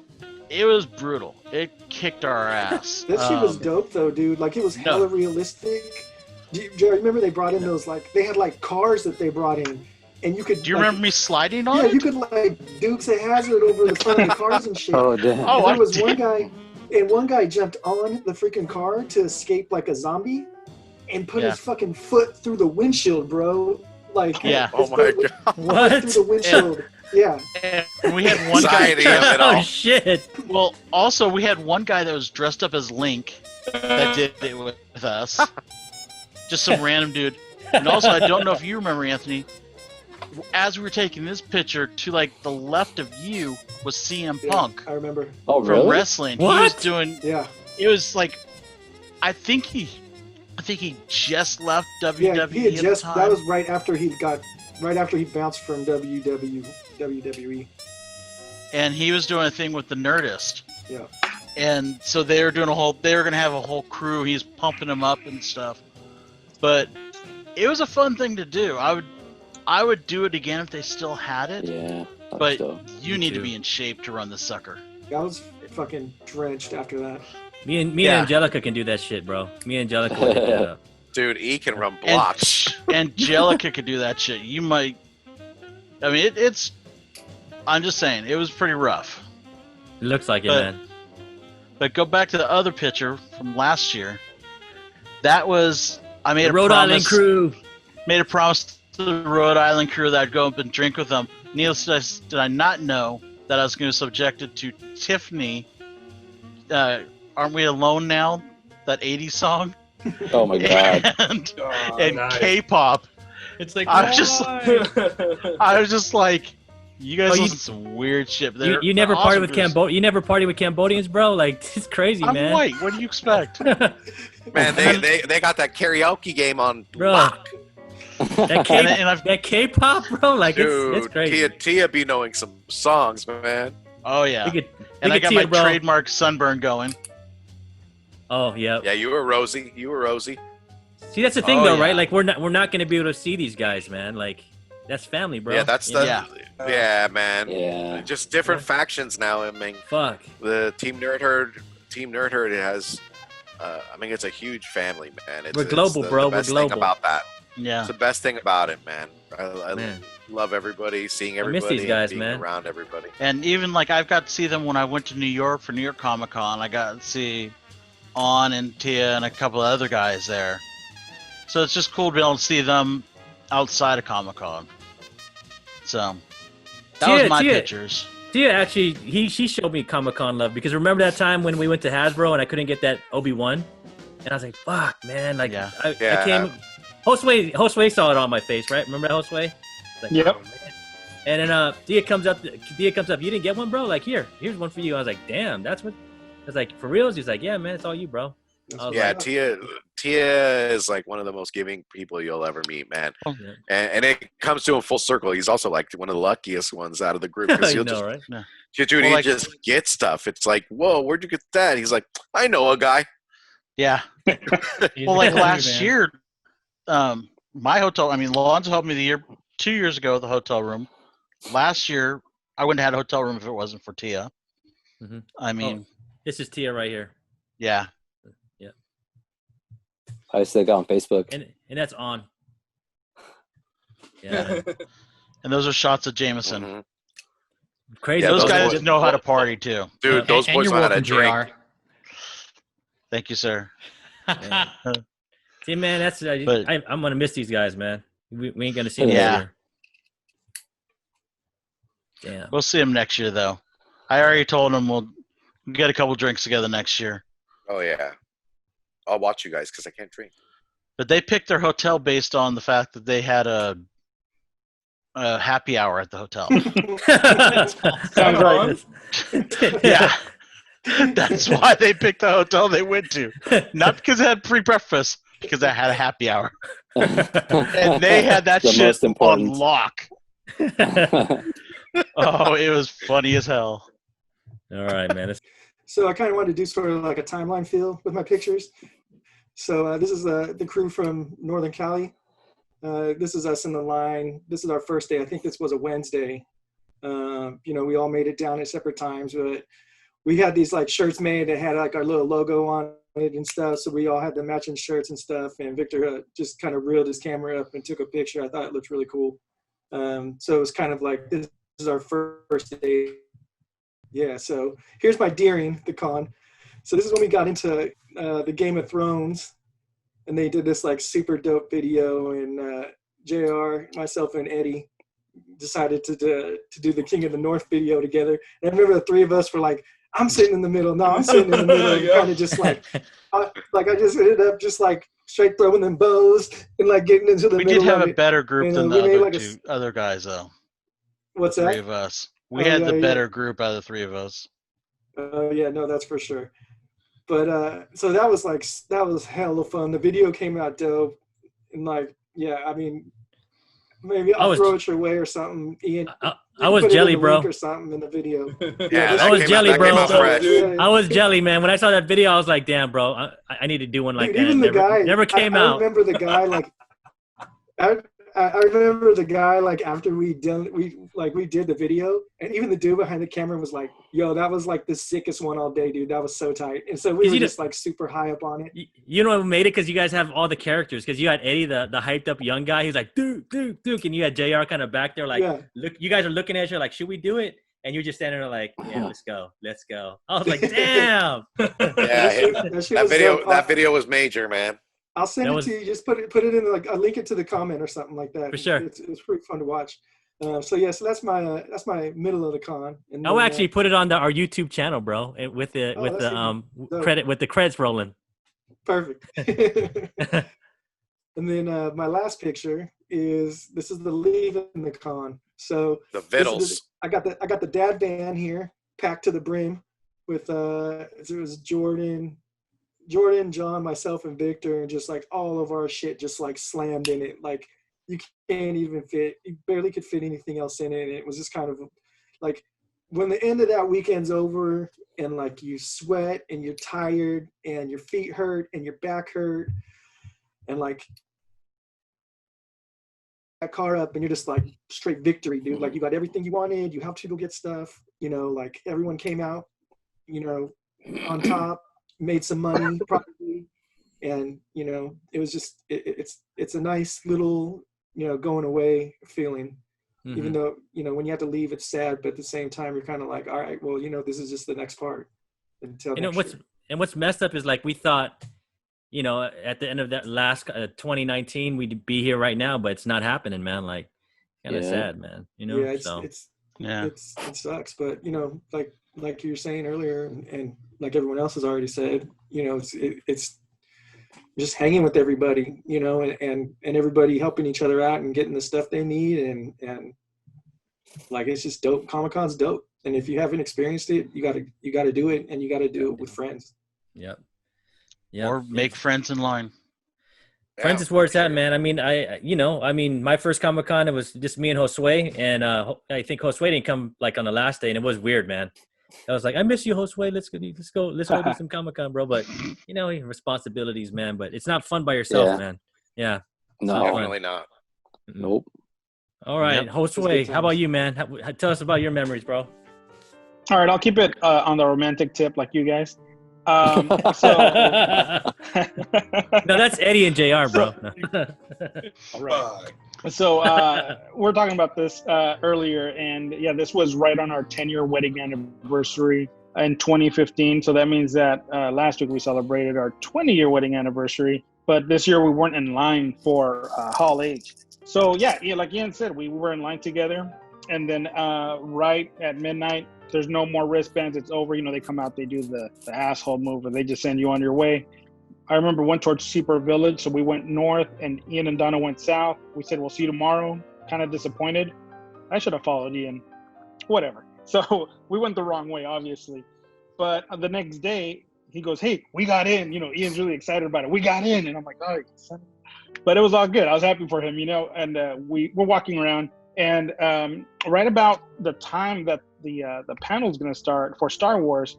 brutal. It kicked our ass. That shit was dope though, dude. Like it was No. hella realistic. Jerry, remember they brought in those like they had like cars that they brought in, and you could. Do you like, remember me sliding on Yeah, it? you could like Dukes of Hazzard over the front of the cars and shit. Oh, damn. Oh, And I there was did. one guy jumped on the freaking car to escape like a zombie, and put Yeah. his fucking foot through the windshield, bro. Like Yeah. his Oh my foot went god. What? through the windshield. Yeah. And we had one guy. Anxiety of it all. Oh shit! Well, also we had one guy that was dressed up as Link that did it with us. Just some random dude. And also, I don't know if you remember, Anthony. As we were taking this picture, to like the left of you was CM Yeah, Punk I remember. Oh, from really? wrestling. He What? was doing. Yeah. It was like, I think he just left WWE Yeah, he had at just the time. that was right after he bounced from WWE. And he was doing a thing with the Nerdist. Yeah. And so they were gonna have a whole crew. He's pumping them up and stuff. But it was a fun thing to do. I would do it again if they still had it. Yeah. that's But dope. you Me need to too. be in shape to run the sucker. I was fucking drenched after that. Me and Yeah. Angelica can do that shit, bro. Me and Angelica will hit that up. Dude, E can run And blocks. Angelica could do that shit. You might. I mean, it's. I'm just saying, it was pretty rough. It looks like it, But- man. But go back to the other picture from last year. That was I made The a Rhode promise. Island crew. Made a promise to the Rhode Island crew that I'd go up and drink with them. Needless to say, did I not know that I was going to be subjected to Tiffany. Aren't We Alone Now? That 80s song. Oh my god. And, Oh, and nice. K-pop. It's like I was just why? I was just like, you guys Oh, you- listen to some weird shit. You never They're party awesome with groups. Cambodia. You never party with Cambodians, bro. Like it's crazy, I'm man. white. What do you expect? Man, they got that karaoke game on Bro. lock. That K, And I've- that K-pop, bro. Like Dude, it's crazy. Tia be knowing some songs, man. Oh yeah. Look at, And look I at got Tia, my bro. trademark sunburn going. Oh yeah. Yeah, you were Rosie. You were Rosie. See, that's the thing, Oh, though, yeah. right? Like we're not gonna be able to see these guys, man. Like that's family, bro. Yeah, that's You know? the. Yeah, man. Yeah. Just different factions now. I mean, Fuck. the Team Nerd Herd has I mean, it's a huge family, man. We're global, it's bro. The best We're thing global. about that. Yeah. It's the best thing about it, man. I Man. love everybody, seeing I miss everybody, these guys, and being man. around everybody. And even like I've got to see them when I went to New York for New York Comic Con. I got to see On and Tia and a couple of other guys there. So it's just cool to be able to see them outside of Comic Con. So that was my pictures. Tia actually, she showed me Comic-Con love because remember that time when we went to Hasbro and I couldn't get that Obi-Wan? And I was like, fuck, man. Like, Yeah. I came. Josue saw it on my face, right? Remember that, Josue? Like, Yep. oh, man. And then Tia comes up. You didn't get one, bro? Like, here's one for you. I was like, damn, that's what. I was like, for reals? He's like, yeah, man, it's all you, bro. I was Yeah, like, Tia is like one of the most giving people you'll ever meet, man. yeah. And it comes to him full circle. He's also like one of the luckiest ones out of the group because I he'll know, just, right? dude, Well, he like- just gets stuff. It's like, whoa, where'd you get that? He's like, I know a guy. Yeah. He's Well, a like cool last dude, man. year, my hotel. I mean, Lonzo helped me 2 years ago with the hotel room. Last year, I wouldn't have had a hotel room if it wasn't for Tia. Mhm. I mean, This is Tia right here, yeah. I still got on Facebook. and that's on. Yeah, And those are shots of Jameson. Mhm. crazy. Yeah, Those those guys boys- know how to party too. Dude, those And boys you're know how to welcome, drink. JR. Thank you, sir. Yeah. See, man, that's But- I'm gonna miss these guys, man. We ain't gonna see them Yeah. this year. Damn. We'll see him next year, though. I already told him we'll get a couple drinks together next year. Oh, yeah. I'll watch you guys because I can't drink. But they picked their hotel based on the fact that they had a happy hour at the hotel. Sounds right. Yeah. That's why they picked the hotel they went to. Not because it had free breakfast, because they had a happy hour. And they had that The shit most on important. lock. Oh, it was funny as hell. All right, man. So I kind of wanted to do sort of like a timeline feel with my pictures. So this is the crew from Northern Cali. This is us in the line. This is our first day. I think this was a Wednesday. We all made it down at separate times, but we had these like shirts made that had like our little logo on it and stuff. So we all had the matching shirts and stuff. And Victor just kind of reeled his camera up and took a picture. I thought it looked really cool. So it was kind of like, this is our first day. Yeah, so here's my during the con. So this is when we got into the Game of Thrones, and they did this like super dope video, and JR, myself, and Eddie decided to do the King of the North video together. And I remember the three of us were like, I'm sitting in the middle. No, I'm sitting in the middle. And kind of just like, I just ended up just like straight throwing them bows and like getting into the We middle did have of a it. better group And, than we the made other like two other guys, though. What's Three that? of us. We Oh, had yeah, the yeah. better group out of the three of us. Oh yeah, no, that's for sure. But so that was hella fun. The video came out dope, and like, yeah, I mean, maybe I'll throw it your way or something, Ian. I was Put it in jelly, the bro. link or something in the video. Yeah, I was jelly, bro. fresh. I was jelly, man. When I saw that video, I was like, damn, bro, I need to do one like Dude, that. even the guy Never came I out. remember the guy like. I remember the guy like after we did the video, and even the dude behind the camera was like, "Yo, that was like the sickest one all day, dude. That was so tight." And so we were just like super high up on it. You know what made it? Because you guys have all the characters. Because you had Eddie, the hyped up young guy. He's like, Duke, and you had JR kind of back there, like, look. You guys are looking at you like, should we do it? And you're just standing there like, yeah, let's go. I was like, damn. That video was major, man. I'll send it to you. Just put it in like I'll link it to the comment or something like that. For sure. It's pretty fun to watch. So that's my middle of the con. And I'll then, actually put it on our YouTube channel, bro, with the credits rolling. Perfect. And then my last picture is this is the leaving the con. So the vittles. I got the dad van here packed to the brim with it was Jordan, John, myself, and Victor, and just like all of our shit just like slammed in it. Like you barely could fit anything else in it. And it was just kind of like when the end of that weekend's over and like you sweat and you're tired and your feet hurt and your back hurt and like that car up and you're just like straight victory, dude. Like you got everything you wanted. You helped people get stuff, like everyone came out, on top. Made some money, probably. And it was just it's a nice little going away feeling. Mhm. Even though when you have to leave, it's sad, but at the same time, you're kind of like, all right, well, this is just the next part until next year. What's messed up is like we thought, at the end of that last 2019, we'd be here right now, but it's not happening, man. Like, kind of sad, man. Yeah, so it sucks, but like you were saying earlier, and like everyone else has already said, it's just hanging with everybody, and everybody helping each other out and getting the stuff they need, and like it's just dope. Comic-Con's dope, and if you haven't experienced it, you gotta do it, and you gotta do it with friends. Yep. Or make friends in line. Friends is where it's at, man. I mean, my first Comic-Con, it was just me and Josue, and I think Josue didn't come like on the last day, and it was weird, man. I was like, I miss you, Josue. Let's go do some Comic-Con, bro. But responsibilities, man. But it's not fun by yourself, man. Yeah. No, Definitely not. Nope. All right, Yep. Josue, how about you, man? Tell us about your memories, bro. All right, I'll keep it on the romantic tip, like you guys. No, that's Eddie and JR, bro. All right. So we're talking about this earlier, and yeah, this was right on our 10-year wedding anniversary in 2015. So that means that last week we celebrated our 20-year wedding anniversary, but this year we weren't in line for Hall H. So yeah, like Ian said, we were in line together, and then right at midnight, there's no more wristbands. It's over. They come out, they do the asshole move, or they just send you on your way. I remember went towards Seaport Village, so we went north, and Ian and Donna went south. We said, we'll see you tomorrow. Kind of disappointed. I should have followed Ian. Whatever. So we went the wrong way, obviously. But the next day, he goes, hey, we got in. Ian's really excited about it. We got in. And I'm like, oh, son. But it was all good. I was happy for him, and we were walking around. And right about the time that the panel's going to start for Star Wars,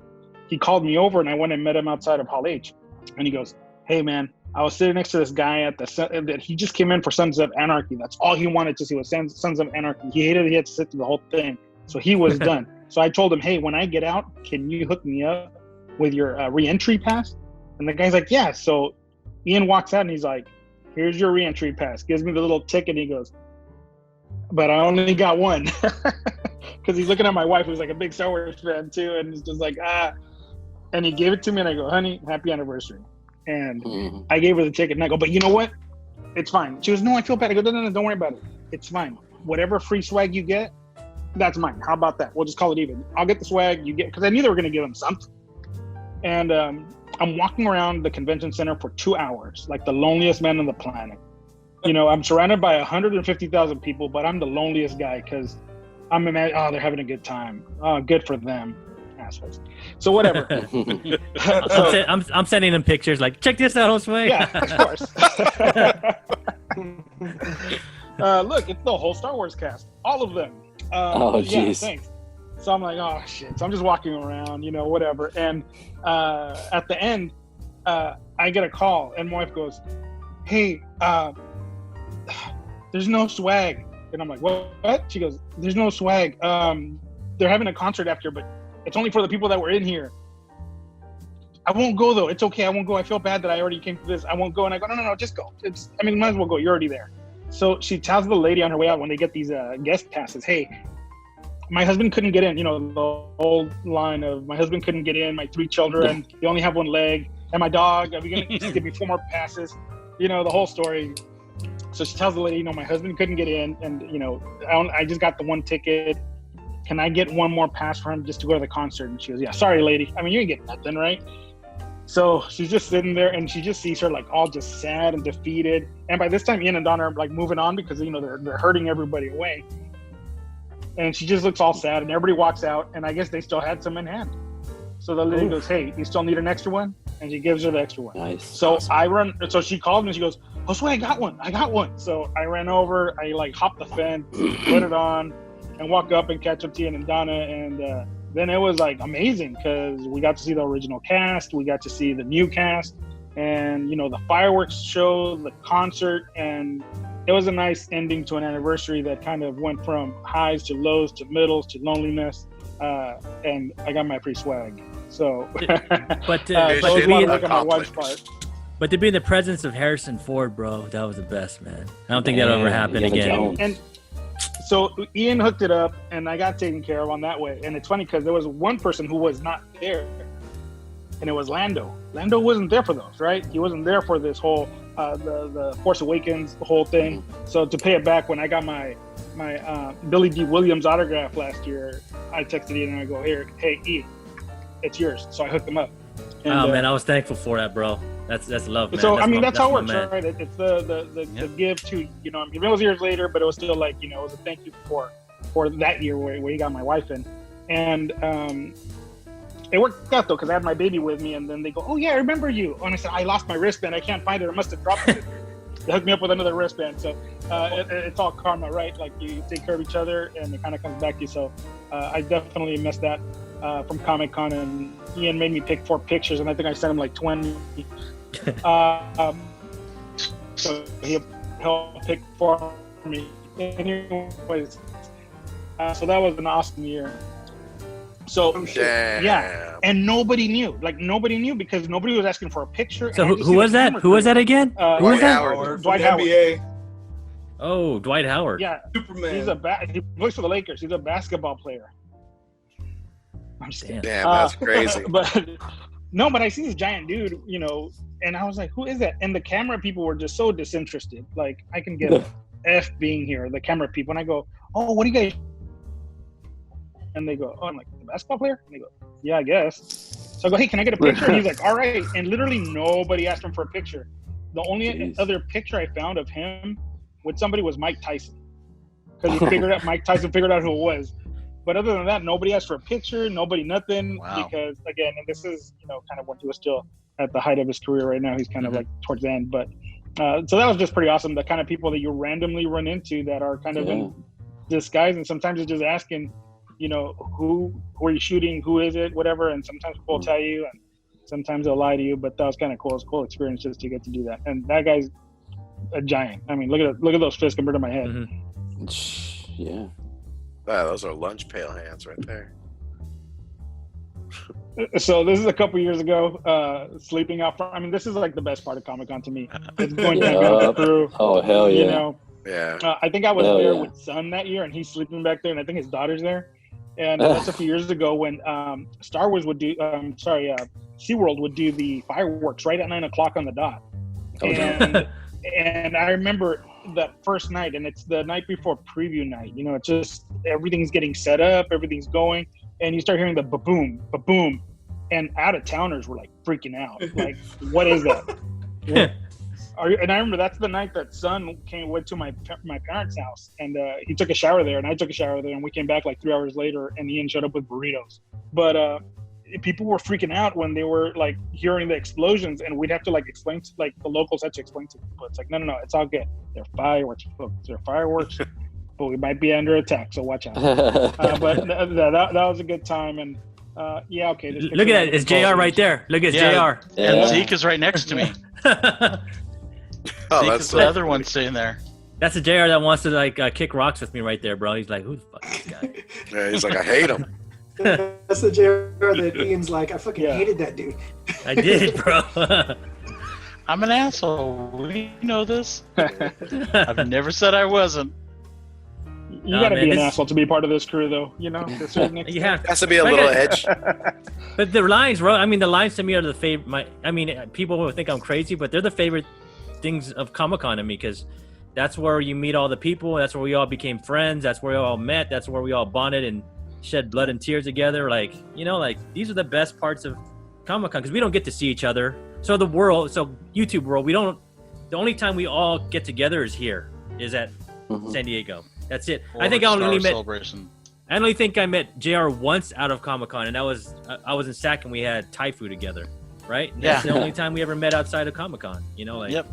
he called me over, and I went and met him outside of Hall H. And he goes, hey, man, I was sitting next to this guy that he just came in for Sons of Anarchy. That's all he wanted to see was Sons of Anarchy. He hated he had to sit through the whole thing. So he was done. So I told him, hey, when I get out, can you hook me up with your re-entry pass? And the guy's like, yeah. So Ian walks out, and he's like, here's your re-entry pass. Gives me the little ticket, and he goes, but I only got one. Because he's looking at my wife, who's like a big Star Wars fan too, and he's just like, And he gave it to me, and I go, honey, happy anniversary. And I gave her the ticket, and I go, but you know what? It's fine. She goes, no, I feel bad. I go, no, don't worry about it. It's fine. Whatever free swag you get, that's mine. How about that? We'll just call it even. I'll get the swag you get, because I knew they were going to give him something. And I'm walking around the convention center for 2 hours, like the loneliest man on the planet. I'm surrounded by 150,000 people, but I'm the loneliest guy because I'm imagining, they're having a good time. Oh, good for them. Assholes. So whatever. I'm sending them pictures like, check this out, Josue. Yeah, of course. Look, it's the whole Star Wars cast. All of them. Oh, jeez. Yeah, thanks. So I'm like, oh, shit. So I'm just walking around, whatever. And at the end, I get a call, and my wife goes, hey, there's no swag. And I'm like, what? She goes, there's no swag. They're having a concert after, but it's only for the people that were in here. I won't go, though. It's okay. I won't go. I feel bad that I already came to this. I won't go. And I go, no, just go. Might as well go. You're already there. So she tells the lady on her way out when they get these guest passes, hey, my husband couldn't get in. The old line of my husband couldn't get in, my 3 children, they only have 1 leg, and my dog, are we going to just give me 4 more passes? The whole story. So she tells the lady, my husband couldn't get in, and, I just got the 1 ticket. Can I get 1 more pass for him just to go to the concert? And she goes, yeah, sorry, lady. You ain't getting nothing, right? So she's just sitting there, and she just sees her like all just sad and defeated. And by this time, Ian and Donna are like moving on because, they're hurting everybody away. And she just looks all sad, and everybody walks out, and I guess they still had some in hand. So the lady goes, hey, you still need an extra one? And she gives her the extra one. Nice. So so she called me, and she goes, Josue, I got one. So I ran over, I like hopped the fence, put it on, and walk up and catch up to Ian and Donna. And then it was like amazing because we got to see the original cast, we got to see the new cast, and the fireworks show, the concert, and it was a nice ending to an anniversary that kind of went from highs to lows to middles to loneliness. And I got my free swag. So, but But to be in the presence of Harrison Ford, bro, that was the best, man. I don't think that'll ever happen Indiana again. Jones. And so Ian hooked it up, and I got taken care of on that way. And it's funny because there was one person who was not there, and it was Lando. Lando wasn't there for those, right? He wasn't there for this whole the Force Awakens, the whole thing. So to pay it back, when I got my Billy D. Williams autograph last year, I texted Ian and I go, "Here, hey Ian, it's yours." So I hooked him up. And, Oh man, I was thankful for that, bro. That's love, man. So I mean, that's how it my works, man. right? It's the give to, you know. I mean, it was years later, but it was still like, you know, it was a thank you for that year where you got my wife in, and it worked out though because I had my baby with me, and then they go, "Oh yeah, I remember you." And I said, "I lost my wristband. I can't find it. I must have dropped it." They hooked me up with another wristband. So it's all karma, right? Like you take care of each other, and it kind of comes back to you. So I definitely missed that from Comic-Con, and Ian made me pick 4 pictures, and I think I sent him like 20. So he helped pick 4 for me. Anyways, so that was an awesome year. So Damn. yeah, and nobody knew. Like nobody knew because nobody was asking for a picture. So And I just who see was the that? camera Who was crew. that again? Who was Dwight that? Howard. From Dwight the Howard. NBA. Oh, Dwight Howard. Yeah, Superman. he plays for the Lakers. He's a basketball player. I'm just kidding. Damn. Damn, that's crazy. But no, but I see this giant dude, you know, and I was like, who is that? And the camera people were just so disinterested. Like, I can get F being here, the camera people. And I go, "Oh, what do you guys?" And they go, "Oh," I'm like, "The basketball player?" And they go, "Yeah, I guess." So I go, "Hey, can I get a picture?" And he's like, "All right." And literally nobody asked him for a picture. The only other picture I found of him with somebody was Mike Tyson. Because Mike Tyson figured out who it was. But other than that, nobody asked for a picture, nobody nothing. Wow. Because again, and this is, you know, kind of when he was still at the height of his career. Right now he's kind of like towards the end. But so that was just pretty awesome. The kind of people that you randomly run into that are kind of in disguise, and sometimes it's just asking, you know, who are you shooting, who is it, whatever. And sometimes people will tell you, and sometimes they'll lie to you. But that was kind of cool. It's a cool experience just to get to do that. And that guy's a giant. I mean, look at those fists compared to my head. Mm-hmm. Yeah. Wow, those are lunch pail hands right there. So this is a couple years ago, sleeping out front. I mean, this is like the best part of Comic-Con to me. It's going through. Oh, hell yeah. You know, Yeah. I think I was Hell there yeah. with Son that year, and he's sleeping back there, and I think his daughter's there. And that's a few years ago when Star Wars would do, SeaWorld would do the fireworks right at 9:00 on the dot. And I remember that first night, and it's the night before preview night. You know, it's just everything's getting set up, everything's going, and you start hearing the ba-boom, ba-boom, and out-of-towners were like freaking out. Like, what is that? And I remember that's the night that Son went to my parents' house, and he took a shower there, and I took a shower there, and we came back like 3 hours later, and Ian showed up with burritos. But people were freaking out when they were like hearing the explosions, and we'd have to like explain to, like, the locals had to explain to people. It's like, no, it's all good. They're fireworks, folks. They're fireworks, but we might be under attack, so watch out. But that was a good time, and yeah, okay. Look at that. It's JR right there. Look at Yeah. JR. And Zeke is right next to me. Oh, Zeke that's is so the other one sitting there. That's the JR that wants to like kick rocks with me right there, bro. He's like, who the fuck is this guy? Yeah, he's like, I hate him. That's the JR that Ian's like, I fucking hated that dude. I did, bro. I'm an asshole. We know this. I've never said I wasn't. You gotta be an asshole to be part of this crew, though. You know, to a certain extent. You have Has to be a little edge. But the lines, bro. I mean, the lines to me are the favorite. People will think I'm crazy, but they're the favorite things of Comic-Con to me because that's where you meet all the people. That's where we all became friends. That's where we all met. That's where we all bonded and shed blood and tears together. Like, you know, like these are the best parts of Comic-Con because we don't get to see each other. So YouTube world, the only time we all get together is here, is at San Diego. That's it. I think I only think I met JR once out of Comic-Con, and that was I was in SAC and we had Thai food together, right? And that's the only time we ever met outside of Comic-Con. You know, like. Yep.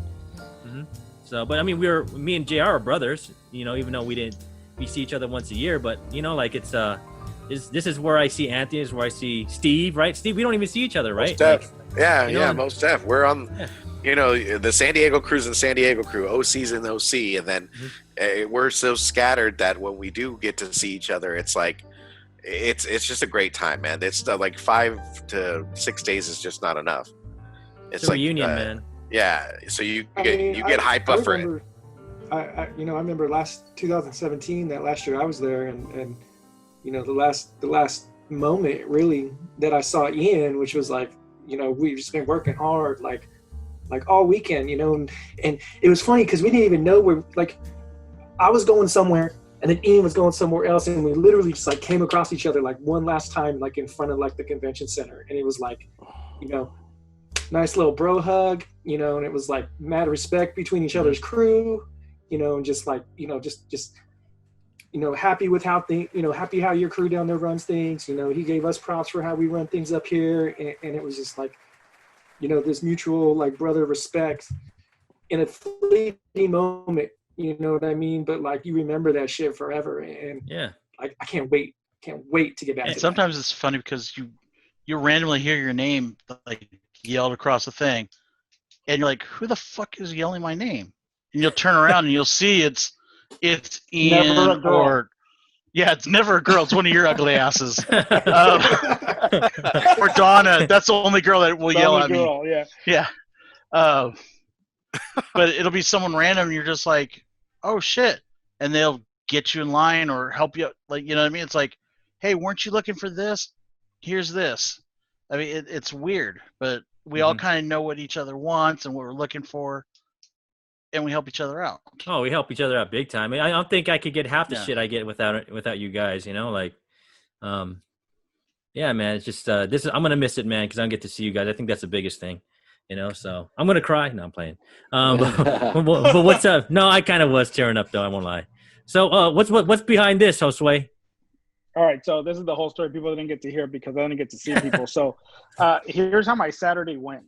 So, but I mean, me and JR are brothers. You know, even though we see each other once a year, but you know, like it's this is where I see Anthony. This is where I see Steve. Right, Steve. We don't even see each other, right? Most def. We're on. Yeah. You know, the San Diego crew's in San Diego crew, OC's in OC, and then we're so scattered that when we do get to see each other, it's like, it's just a great time, man. It's like 5 to 6 days is just not enough. It's a reunion, man. Yeah. So you I get mean, you get hype up for it. remember, I remember last 2017, that last year I was there, and the last moment really that I saw Ian, which was like, we've just been working hard like all weekend, and it was funny because we didn't even know where, like, I was going somewhere and then Ian was going somewhere else, and we literally just like came across each other like one last time, like in front of like the convention center, and it was like, nice little bro hug, and it was like mad respect between each other's crew, and just like, just happy with how happy how your crew down there runs things. He gave us props for how we run things up here, and it was just like, this mutual like brother respect in a fleeting moment. You know what I mean? But like, you remember that shit forever, and Yeah. I can't wait to get back And to sometimes it's funny because you randomly hear your name like yelled across the thing, and you're like, "Who the fuck is yelling my name?" And you'll turn around and you'll see it's Ian, Never a girl. or it's never a girl. It's one of your ugly asses, or Donna. That's the only girl that will yell at me. Girl, yeah. Yeah. But it'll be someone random, and you're just like, "Oh shit," and they'll get you in line or help you. Like, you know what I mean? It's like, "Hey, weren't you looking for this? Here's this." I mean, it's weird, but we all kind of know what each other wants and what we're looking for, and we help each other out. Oh, we help each other out big time. I don't think I could get half the Yeah. shit I get without you guys. Like, yeah, man. It's just I'm gonna miss it, man, because I don't get to see you guys. I think that's the biggest thing. So I'm gonna cry. No, I'm playing. But what's up? No, I kind of was tearing up though. I won't lie. So what's behind this, Josue? All right, so this is the whole story. People didn't get to hear because I didn't get to see people. So here's how my Saturday went.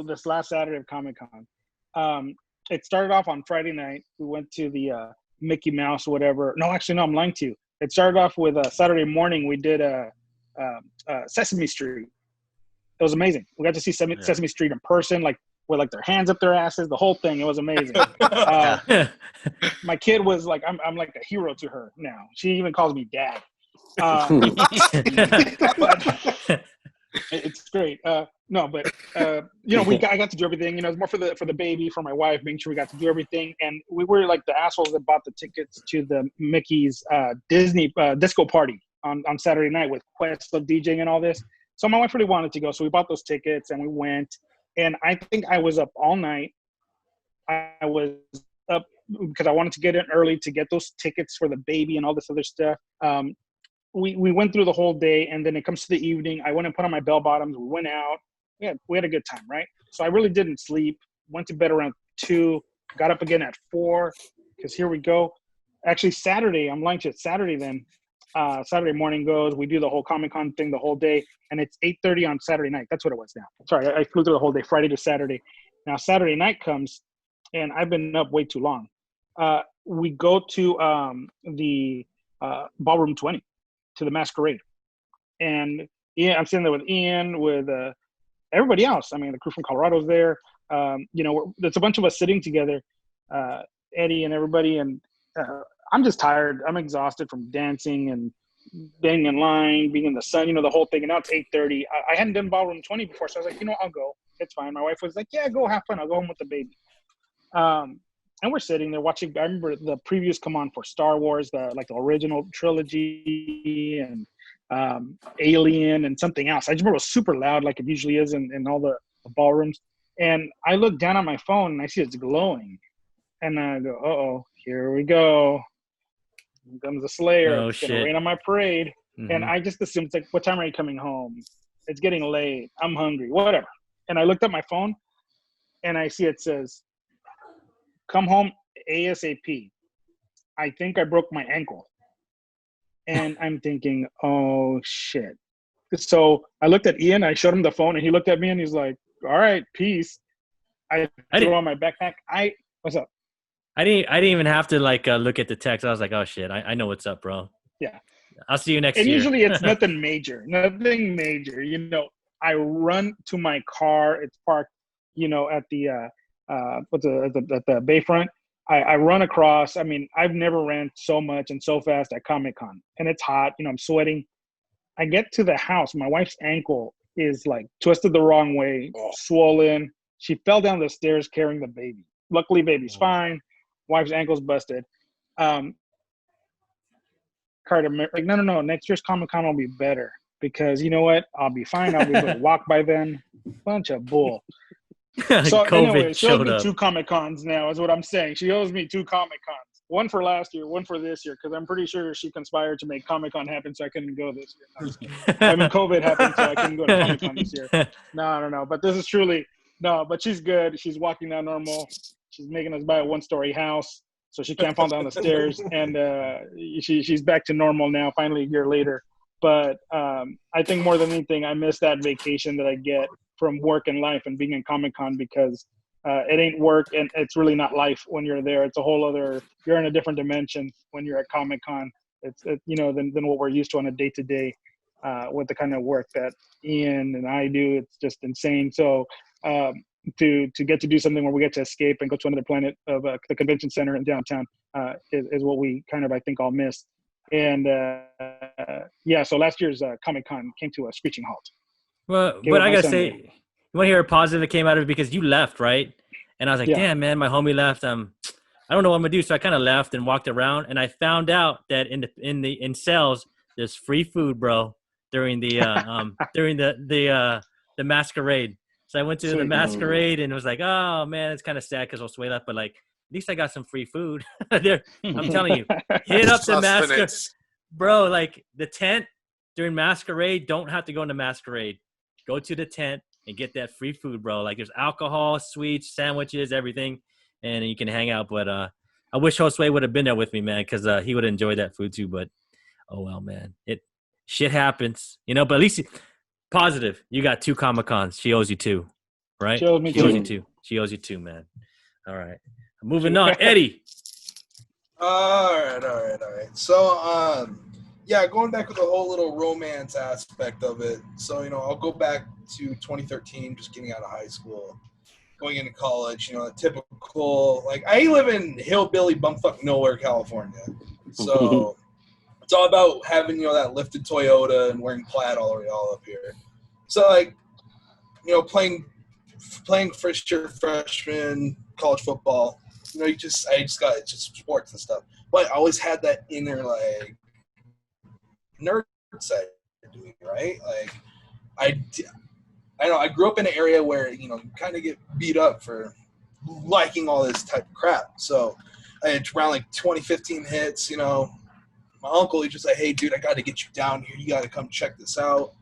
This last Saturday of Comic-Con. It started off on Friday night. We went to the Mickey Mouse, whatever. No, actually, no, I'm lying to you. It started off with Saturday morning. We did Sesame Street. It was amazing. We got to see Sesame Street in person, like with like their hands up their asses, the whole thing. It was amazing. My kid was like, I'm like a hero to her now. She even calls me dad. It's great. I got to do everything. It's more for the baby, for my wife, making sure we got to do everything. And we were like the assholes that bought the tickets to the Mickey's Disney disco party on Saturday night with Quest DJing and all this. So my wife really wanted to go, so we bought those tickets and we went. And I think I was up all night. I was up because I wanted to get in early to get those tickets for the baby and all this other stuff. We went through the whole day, and then it comes to the evening. I went and put on my bell bottoms. We went out. We had a good time, right? So I really didn't sleep. Went to bed around 2. Got up again at 4 because here we go. Actually, Saturday, I'm lying to you. Saturday then. Saturday morning goes. We do the whole Comic-Con thing the whole day, and it's 8:30 on Saturday night. That's what it was now. Sorry, I flew through the whole day, Friday to Saturday. Now Saturday night comes, and I've been up way too long. We go to the Ballroom 20, to the Masquerade, and I'm sitting there with Ian, with everybody else. I mean, the crew from Colorado's there. There's a bunch of us sitting together, Eddie and everybody, and I'm just tired. I'm exhausted from dancing and being in line, being in the sun, the whole thing. And now it's 8:30. I hadn't done Ballroom 20 before, so I was like, I'll go. It's fine. My wife was like, yeah, go have fun. I'll go home with the baby. And we're sitting there watching. I remember the previews come on for Star Wars, the original trilogy, and Alien, and something else. I just remember it was super loud, like it usually is in all the ballrooms. And I look down on my phone and I see it's glowing, and I go, "Uh-oh, here we go. Here comes the Slayer. Oh, it's shit. gonna rain on my parade." Mhm. And I just assumed it's like, "What time are you coming home? It's getting late. I'm hungry. Whatever." And I looked at my phone, and I see it says, "Come home ASAP. I think I broke my ankle." And I'm thinking, oh shit. So I looked at Ian, I showed him the phone, and he looked at me and he's like, all right, peace. I threw on my backpack. What's up? I didn't even have to look at the text. I was like, oh shit, I know what's up, bro. Yeah. I'll see you next And year. usually it's nothing major. I run to my car. It's parked, at the at the bayfront. I run across. I mean, I've never ran so much and so fast at Comic-Con, and it's hot. I'm sweating. I get to the house. My wife's ankle is like twisted the wrong way, swollen. She fell down the stairs carrying the baby. Luckily, baby's fine. Wife's ankle's busted. Carter, like, no. Next year's Comic-Con will be better because you know what? I'll be fine. I'll be able to walk by then. Bunch of bull. So anyway, she owes me 2 Comic-Cons now is what I'm saying. She owes me 2 Comic-Cons. One for last year, one for this year, because I'm pretty sure she conspired to make Comic-Con happen so I couldn't go this year. I mean, COVID happened so I couldn't go to Comic-Con this year. No. But this is truly, no, but she's good. She's walking now normal. She's making us buy a 1-story house so she can't fall down the stairs. And she's back to normal now, finally a year later. But I think more than anything, I miss that vacation that I get from work and life and being in Comic-Con because it ain't work and it's really not life when you're there. It's a whole other, you're in a different dimension when you're at Comic-Con. It's you know, than what we're used to on a day-to-day with the kind of work that Ian and I do. It's just insane. So to get to do something where we get to escape and go to another planet of the convention center in downtown is what we kind of, I think, all miss. And yeah, so last year's Comic-Con came to a screeching halt. Well, but I gotta say, you want to hear a positive that came out of it because you left, right? And I was like, damn, man, my homie left. I don't know what I'm gonna do. So I kind of left and walked around, and I found out that in sales there's free food, bro, during the the masquerade. So I went to the masquerade and it was like, oh man, it's kind of sad because Josue left, but like at least I got some free food there. I'm telling you, hit up the masquerade, bro. Like the tent during masquerade, don't have to go into masquerade. Go to the tent and get that free food, bro. Like there's alcohol, sweets, sandwiches, everything, and you can hang out. But I wish Josue would have been there with me, man, because he would enjoy that food too. But oh well, man, shit happens, you know. But at least positive, you got 2 Comic-Cons. She owes you 2, right? She owes me 2. Owes you 2. She owes you 2, man. All right, moving on, Eddie. All right. So yeah, going back with the whole little romance aspect of it. So, you know, I'll go back to 2013, just getting out of high school, going into college, you know, a typical, like, I live in hillbilly bumfuck nowhere, California. So it's all about having, you know, that lifted Toyota and wearing plaid all up here. So, like, you know, playing first year freshman college football, you know, I just got it's just sports and stuff. But I always had that inner, like, nerd side to me, right? Like, I know I grew up in an area where, you know, you kind of get beat up for liking all this type of crap. So around like 2015 hits, you know, my uncle, he just like, hey, dude, I got to get you down here. You got to come check this out.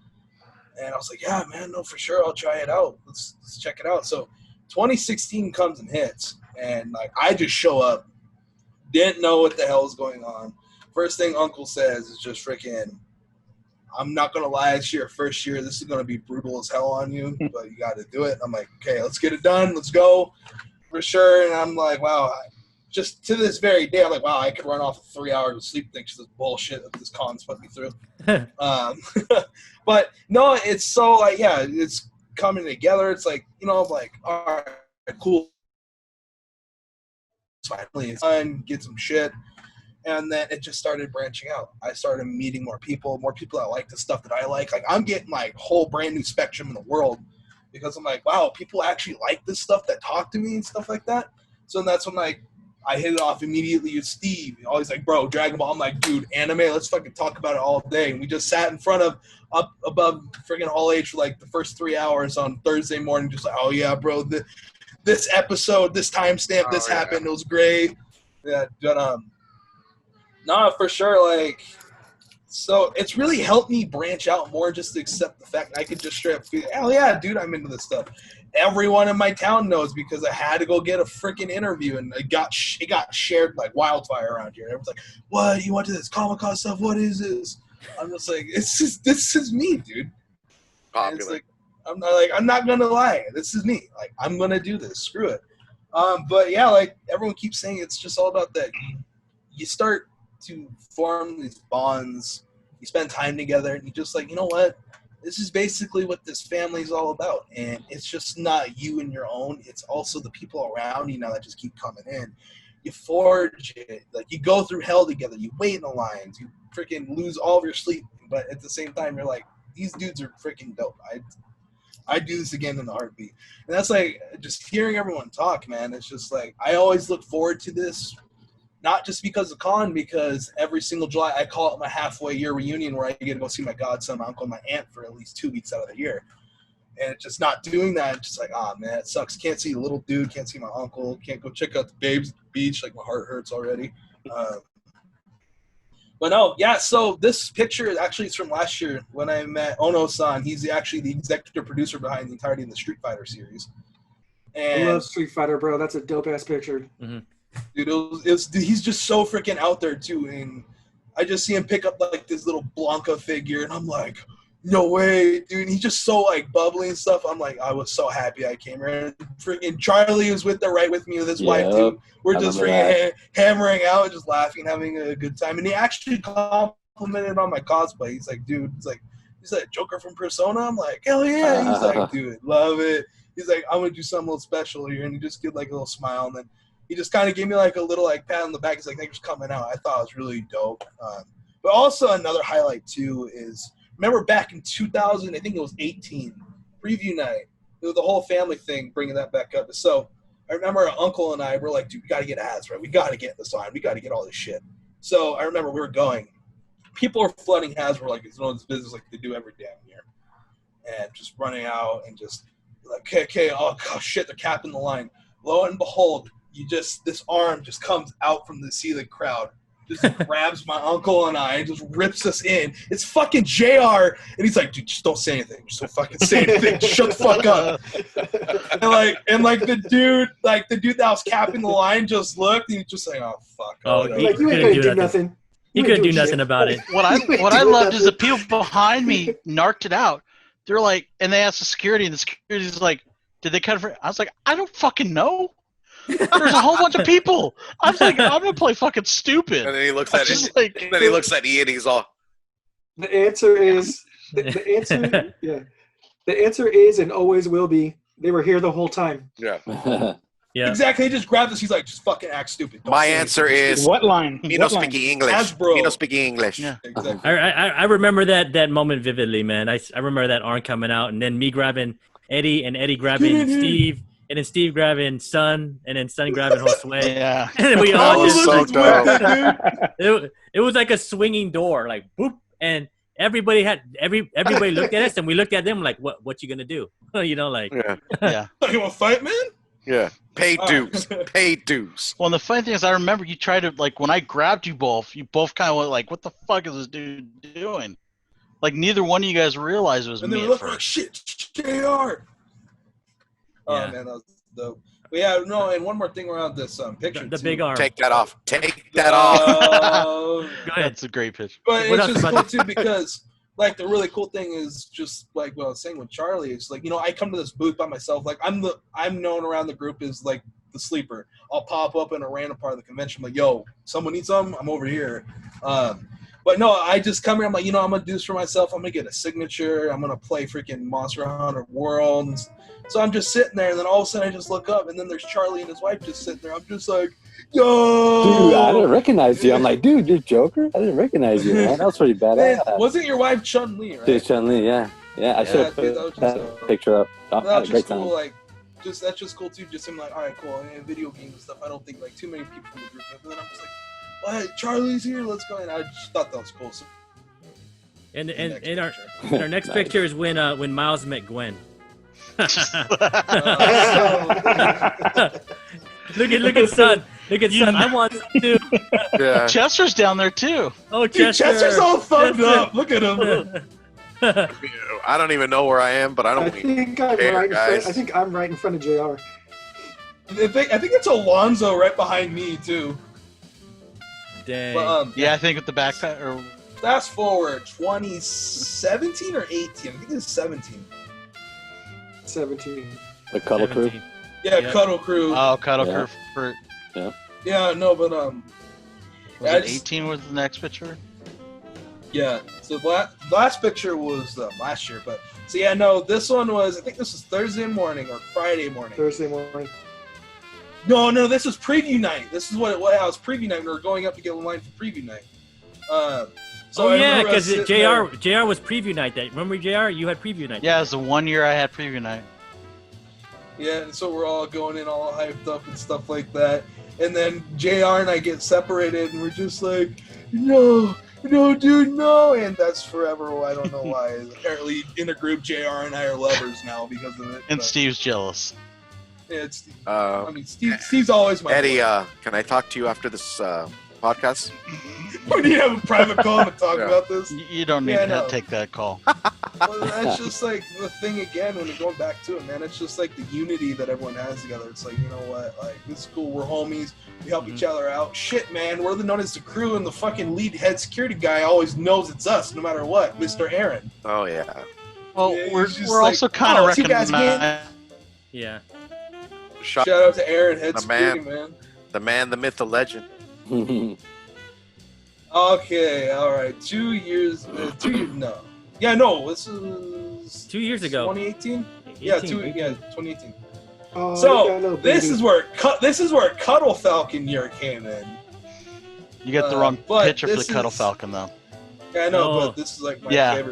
And I was like, yeah, man, no, for sure. I'll try it out. Let's check it out. So 2016 comes and hits. And like, I just show up, didn't know what the hell is going on. First thing Uncle says is just freaking, I'm not going to lie, it's your first year. This is going to be brutal as hell on you, but you got to do it. I'm like, okay, let's get it done. Let's go for sure. And I'm like, wow, just to this very day, I'm like, wow, I could run off 3 hours of sleep thanks to this bullshit that this con's put me through. But no, it's so like, yeah, it's coming together. It's like, you know, I'm like, all right, cool. Finally, it's fun, get some shit. And then it just started branching out. I started meeting more people that like the stuff that I like. Like, I'm getting like whole brand new spectrum in the world because I'm like, wow, people actually like this stuff that talk to me and stuff like that. So that's when like I hit it off immediately with Steve. Always like, bro, Dragon Ball. I'm like, dude, anime, let's fucking talk about it all day. And we just sat in front of up above friggin' Hall H for like the first 3 hours on Thursday morning, just like, oh yeah, bro, this episode, this timestamp, this happened. It was great. Yeah, but no, for sure. Like, so it's really helped me branch out more, just to accept the fact I could just straight up feel, hell yeah, dude, I'm into this stuff. Everyone in my town knows because I had to go get a freaking interview, and it got shared like wildfire around here. Everyone's like, "What? You went to this Comic-Con stuff? What is this?" I'm just like, this is me, dude. Popular. It's like, I'm not gonna lie, this is me. Like, I'm gonna do this. Screw it. But yeah, like everyone keeps saying, it's just all about that. You start to form these bonds. You spend time together, and you just like, you know what? This is basically what this family is all about. And it's just not you and your own. It's also the people around you now that just keep coming in. You forge it. Like, you go through hell together. You wait in the lines. You freaking lose all of your sleep. But at the same time, you're like, these dudes are freaking dope. I'd do this again in a heartbeat. And that's like just hearing everyone talk, man. It's just like I always look forward to this, not just because of con, because every single July I call it my halfway year reunion where I get to go see my godson, my uncle, and my aunt for at least 2 weeks out of the year. And just not doing that, it's just like, oh man, it sucks. Can't see the little dude, can't see my uncle, can't go check out the babes at the beach. Like my heart hurts already. But no, yeah, so this picture is from last year when I met Ono-san. He's actually the executive producer behind the entirety of the Street Fighter series. And I love Street Fighter, bro. That's a dope-ass picture. Mm-hmm. Dude, he's just so freaking out there, too. And I just see him pick up, like, this little Blanca figure, and I'm like, no way, dude. He's just so, like, bubbly and stuff. I'm like, I was so happy I came here. Freaking Charlie was right with me with his wife, too. We're just freaking hammering out, just laughing, having a good time. And he actually complimented on my cosplay. He's like, dude, he's like Joker from Persona? I'm like, hell yeah. He's like, dude, love it. He's like, I'm going to do something a little special here. And he just did, like, a little smile. And then he just kind of gave me, like, a little, like, pat on the back. He's like, thanks for coming out. I thought it was really dope. But also another highlight, too, is remember back in 2000, I think it was 18, preview night. It was the whole family thing, bringing that back up. So I remember our uncle and I were like, dude, we got to get ads, right? We got to get this on. We got to get all this shit. So I remember we were going. People were flooding Hasbro like it's this business like they do every damn year. And just running out and just like, okay, oh shit, they're capping the line. Lo and behold, this arm just comes out from the sea of the crowd. Just grabs my uncle and I and just rips us in. It's fucking JR. And he's like, dude, just don't say anything. Just don't fucking say anything. Just shut the fuck up. and the dude that was capping the line just looked and he's just like, oh fuck. Oh, no. Like, you ain't gonna do nothing. He couldn't do nothing about it. What I loved is the people behind me narked it out. They're like, and they asked the security, and the security's like, did they cut it for? I was like, I don't fucking know. There's a whole bunch of people. I was like, I'm gonna play fucking stupid. And then he looks at it. Like, Then he looks at Ian. He's all. The answer is the answer. Yeah, the answer is and always will be. They were here the whole time. Yeah. Yeah. Exactly. He just grabbed us. He's like, just fucking act stupid. Don't My say answer anything. is. What line? Me no What line? speaking English. Hasbro. Me no speaking English. Yeah. Exactly. I remember that moment vividly, man. I remember that arm coming out, and then me grabbing Eddie, and Eddie grabbing Steve, and then Steve grabbing Sun, and then Sun grabbing Josue. yeah. And we all was just so dope. it was like a swinging door, like boop, and everybody looked at us, and we looked at them like, what you gonna do? You know, like Yeah. You want to fight, man? Yeah. Paid dues. Paid dues. Well, and the funny thing is, I remember you tried to, like, when I grabbed you both kind of went like, what the fuck is this dude doing? Like, neither one of you guys realized it was And then me we at look like, first. shit, JR. Oh, Yeah. man, that was dope. But yeah, no, and one more thing around this picture. the too. big arm. Take that off. Take that off. Go ahead. That's a great pitch. But What it's else just about cool, too, because, like, the really cool thing is just, like, what I was saying with Charlie, is, like, you know, I come to this booth by myself. Like, I'm known around the group as, like, the sleeper. I'll pop up in a random part of the convention. I'm like, yo, someone needs something? I'm over here. But no, I just come here. I'm like, you know, I'm going to do this for myself. I'm going to get a signature. I'm going to play freaking Monster Hunter World. So I'm just sitting there, and then all of a sudden I just look up, and then there's Charlie and his wife just sitting there. I'm just like, yo. Dude, I didn't recognize you. I'm like, dude, you're Joker? I didn't recognize you, man. That was pretty Man, badass. wasn't your wife Chun-Li, right? Dude, Chun-Li, yeah. Yeah, I should have dude, that was put just that a- picture up. I That had a was great just cool, time. like, that's just cool too. Just him like, all right, cool. And video games and stuff. I don't think like too many people in the group. But then I'm just like, what? Charlie's here. Let's go. And I just thought that was cool. So, And next in our picture. in our next Nice. picture is when Miles met Gwen. Look at Son. Look at Son. I want some too. Yeah. Chester's down there too. Oh, Dude, Chester. Chester's all fucked Chester. up. Look at him. I don't even know where I am, but I I don't think I'm care, right. guys. I think I'm right in front of JR. I think it's Alonzo right behind me too. Dang. But Yeah, I think with the backpack or fast forward 2017 or 18. I think it's 17. 17. The Cuddle Crew. 17. Yeah, Yeah. Cuddle Crew. Cuddle Yeah. Crew for Yeah, no, but was Yeah, it it's- 18 was the next picture? yeah. So the last picture was last year, but so yeah, no, this one was. I think this was Thursday morning or Friday morning. Thursday morning. No, this was preview night. This is what it was. Preview night. We were going up to get in line for preview night. So Oh I yeah, remember us because sitting there. JR was preview night. That remember JR? You had preview night. Yeah, it was the 1 year I had preview night. Yeah, and so we're all going in all hyped up and stuff like that. And then JR and I get separated, and we're just like, no, dude, no. And that's forever. I don't know why. Apparently, in a group, JR and I are lovers now because of it. And but, Steve's jealous. yeah, it's, I mean, Steve's always my Eddie, boy. can I talk to you after this podcast? We need to have a private call to talk Yeah. about this. You don't need Yeah, to no. take that call. Well, that's just like the thing again when you're going back to it, man. It's just like the unity that everyone has together. It's like, you know what? Like, this is cool. We're homies. We help each other out. Shit, man. We're known as the crew, and the fucking lead head security guy always knows it's us, no matter what. Mr. Aaron. Oh yeah. Well, Yeah, we're he's just also like, kind "Oh, of see you guys again?" recognized. Yeah. Shout Shout out to Aaron, head The security, man. the man, the myth, the legend. Okay, all right. 2 years. 2 years. No. Yeah, no. This is 2 years ago. 2018. Yeah, 18. 2018. Oh, So, you got a little This baby. is where Cuddle Falcon year came in. You got the wrong but picture for the this Cuddle is- Falcon, though. Yeah, I know, Oh. but this is like Yeah.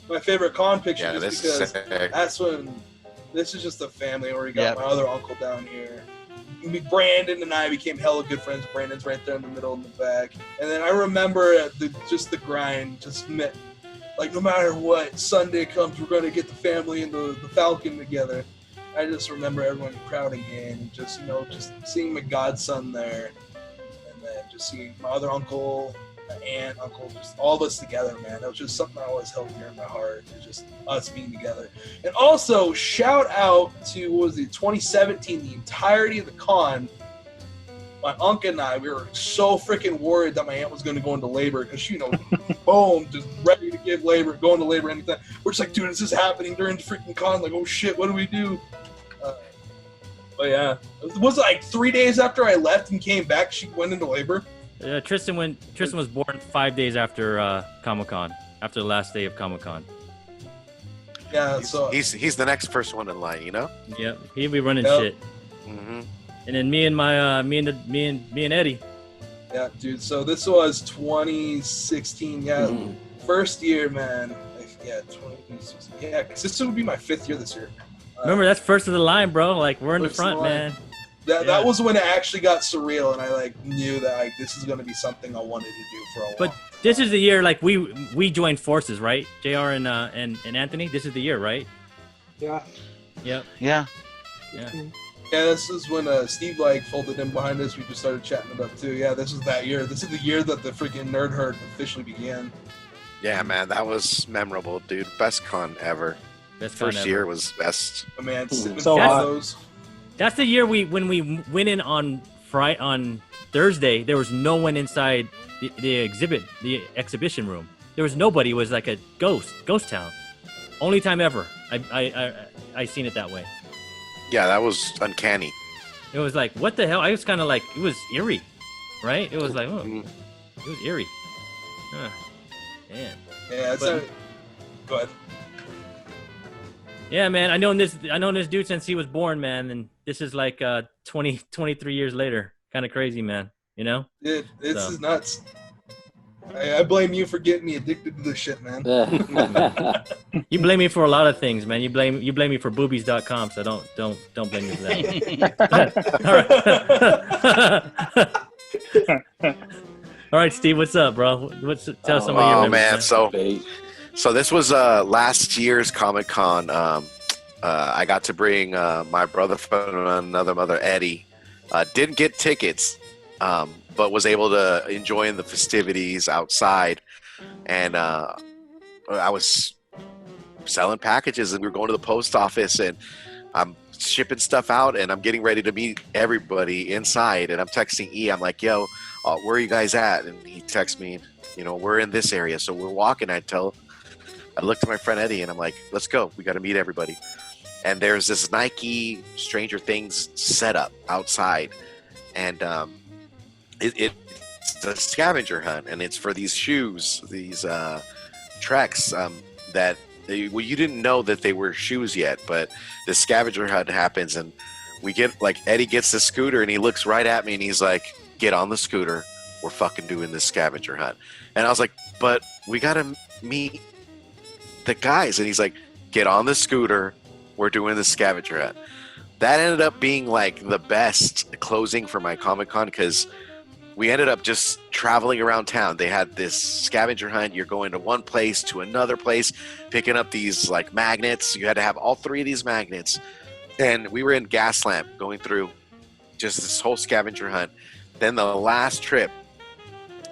my favorite con picture Yeah, just this because is sick. that's when this is just a family where we got Yep. my other uncle down here. Brandon and I became hella good friends. Brandon's right there in the middle in the back. And then I remember just the grind, like no matter what, Sunday comes, we're going to get the family and the Falcon together. I just remember everyone crowding in and just seeing my godson there. And then just seeing my other uncle, my aunt, uncle, just all of us together, man. That was just something I always held dear in my heart. It was just us being together. And also, shout out to, 2017, the entirety of the con. My uncle and I, we were so freaking worried that my aunt was going to go into labor because she, boom, just ready to give labor, go into labor anytime. We're just like, dude, is this happening during the freaking con? Like, oh shit, what do we do? But yeah, was it like 3 days after I left and came back, she went into labor? Tristan was born 5 days after Comic-Con, after the last day of Comic-Con. Yeah, so He's the next first one in line, you know. Yep, he'll be running Yep. shit. Mm-hmm. And then me and Eddie. yeah, dude. So this was 2016. Yeah, first year, man. Yeah, 2016. Yeah, because this would be my 5th year this year. Remember, that's first of the line, bro. Like, we're in the First of the front, line. man. That Yeah. was when it actually got surreal, and I knew that this is gonna be something I wanted to do for a while. But this is the year, like, we joined forces, right? JR and Anthony. This is the year, right? Yeah. Yep. Yeah. Yeah. yeah, this is when Steve folded in behind us. We just started chatting it up too. Yeah, this is that year. This is the year that the freaking Nerd Herd officially began. Yeah, man, that was memorable, dude. Best con ever. Best con First ever. year was best. Oh, man, sitting in So, front of uh, those. That's the year when we went in on Thursday. There was no one inside the exhibition room. There was nobody. It was like a ghost town. Only time ever I seen it that way. Yeah, that was uncanny. It was like, what the hell? I was kind of like, it was eerie, right? It was like, oh, Mhm. it was eerie. Huh. Man. Yeah, it's but- go ahead. Yeah, man. I known this dude since he was born, man, and this is like 23 years later. Kind of crazy, man. You know? Dude, this So. is nuts. I blame you for getting me addicted to this shit, man. You blame me for a lot of things, man. You blame me for boobies.com, so don't blame me for that. All right. All right, Steve, what's up, bro? Tell us some of your Oh memories, man, so this was last year's Comic-Con. I got to bring my brother from another mother, Eddie. Didn't get tickets, but was able to enjoy the festivities outside. And I was selling packages, and we were going to the post office, and I'm shipping stuff out, and I'm getting ready to meet everybody inside. And I'm texting E. I'm like, yo, where are you guys at? And he texts me, we're in this area. So we're walking. I looked at my friend Eddie, and I'm like, let's go. We got to meet everybody. And there's this Nike Stranger Things setup outside. And it's a scavenger hunt, and it's for these shoes, these Treks that you didn't know that they were shoes yet, but the scavenger hunt happens, and we get Eddie gets the scooter, and he looks right at me, and he's like, get on the scooter, we're fucking doing this scavenger hunt. And I was like, but we gotta meet the guys. And he's like, get on the scooter, we're doing the scavenger hunt. That ended up being like the best closing for my Comic-Con, because we ended up just traveling around town. They had this scavenger hunt. You're going to one place to another place, picking up these like magnets. You had to have all 3 of these magnets. And we were in Gaslamp going through just this whole scavenger hunt. Then the last trip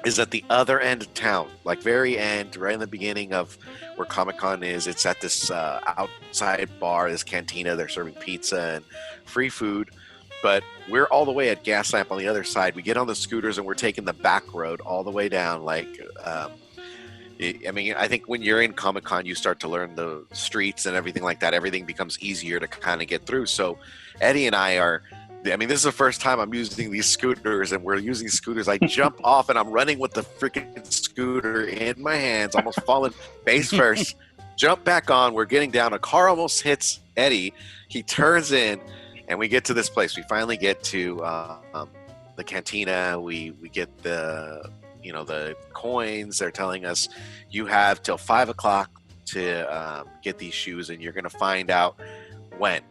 is at the other end of town, like very end, right in the beginning of where Comic-Con is. It's at this outside bar, this cantina. They're serving pizza and free food. But we're all the way at Gaslamp on the other side. We get on the scooters and we're taking the back road all the way down. Like, I mean, I think when you're in Comic-Con, you start to learn the streets and everything like that. Everything becomes easier to kind of get through. So Eddie and I are, I mean, this is the first time I'm using these scooters, and we're using scooters. I jump off and I'm running with the freaking scooter in my hands, almost falling face first. Jump back on. We're getting down. A car almost hits Eddie. He turns in. And we get to this place. We finally get to the cantina. We get the coins. They're telling us you have till 5 o'clock to get these shoes, and you're going to find out when.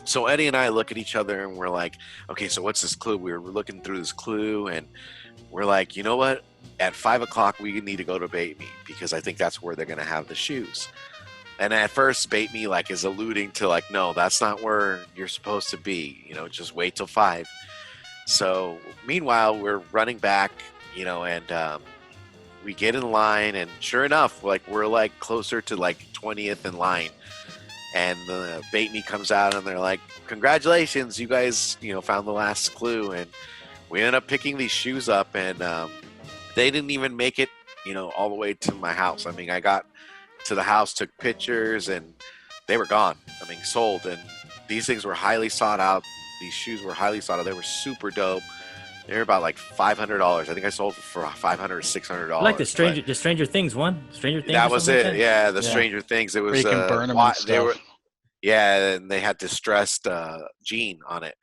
So Eddie and I look at each other and we're like, okay, so what's this clue? We're looking through this clue and we're like, you know what? At 5 o'clock, we need to go to Bait Me, because I think that's where they're going to have the shoes. And at first, Bait Me like is alluding to like, no, that's not where you're supposed to be. Just wait till 5. So meanwhile, we're running back, and we get in line, and sure enough, like we're like closer to like 20th in line, and the Bait Me comes out, and they're like, congratulations, you guys, found the last clue, and we ended up picking these shoes up, and they didn't even make it, all the way to my house. I mean, I got to the house, took pictures, and they were gone. I mean, sold. And these things were highly sought out. These shoes were highly sought out. They were super dope. They were about like $500. I think I sold for $500 or $600. Like the Stranger Things one. Stranger Things. That was it. Like Yeah, the Stranger Things. It was. Where you can burn them and stuff. They were. Yeah, and they had distressed jean on it.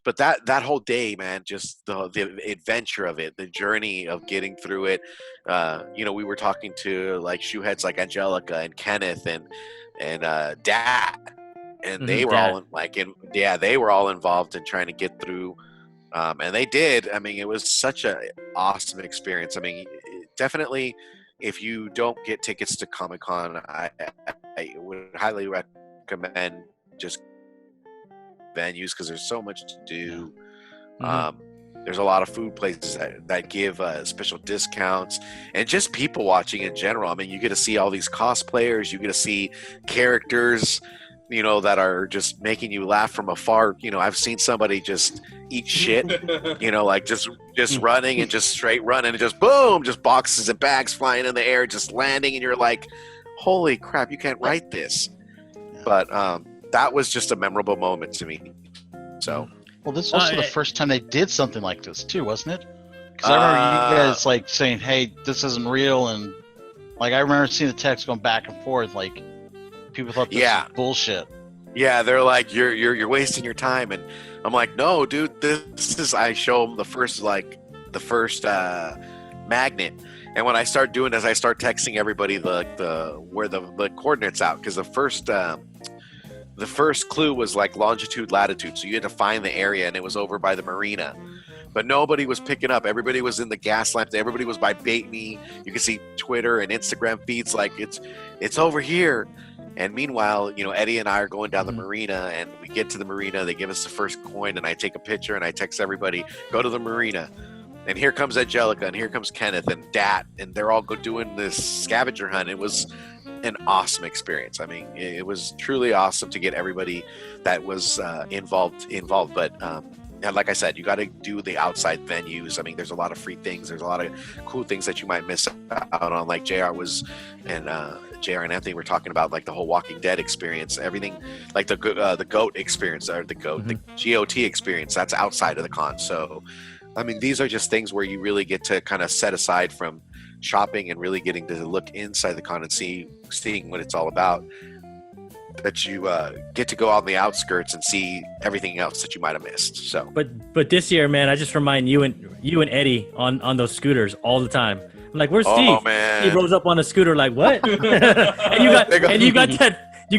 But that whole day, man, just the adventure of it, the journey of getting through it. We were talking to like shoeheads like Angelica and Kenneth and Dad, and they were all they were all involved in trying to get through, and they did. I mean, it was such an awesome experience. I mean, definitely, if you don't get tickets to Comic-Con, I would highly recommend just venues, because there's so much to do. There's a lot of food places that give special discounts, and just people watching in general. I mean, you get to see all these cosplayers, you get to see characters, that are just making you laugh from afar. I've seen somebody just eat shit, like just running and just straight running and just boom, just boxes and bags flying in the air, just landing, and you're like, holy crap, you can't write this. But that was just a memorable moment to me. So, well, this was also the first time they did something like this too, wasn't it? Because I remember you guys like saying, "Hey, this isn't real," and like I remember seeing the text going back and forth. Like people thought this was bullshit. Yeah, they're like, "You're wasting your time," and I'm like, "No, dude, this is." I show them the first magnet. And when I start doing this, I start texting everybody where the coordinates out, because the first clue was like longitude, latitude, so you had to find the area, and it was over by the marina. But nobody was picking up. Everybody was in the Gaslamp. Everybody was by Bait Me. You can see Twitter and Instagram feeds like it's over here. And meanwhile, Eddie and I are going down the marina, and we get to the marina. They give us the first coin, and I take a picture, and I text everybody, go to the marina. And here comes Angelica, and here comes Kenneth and Dat, and they're all doing this scavenger hunt. It was an awesome experience. I mean, it was truly awesome to get everybody that was involved. But and like I said, you got to do the outside venues. I mean, there's a lot of free things. There's a lot of cool things that you might miss out on. Like JR and Anthony were talking about, like the whole Walking Dead experience, everything, like the GOAT experience, or the GOT experience. That's outside of the con. So, I mean, these are just things where you really get to kind of set aside from shopping and really getting to look inside the con and seeing what it's all about. that you get to go on the outskirts and see everything else that you might have missed. So, But this year, man, I just remind you and Eddie on those scooters all the time. I'm like, where's Steve? oh man, He rose up on a scooter, like what? and you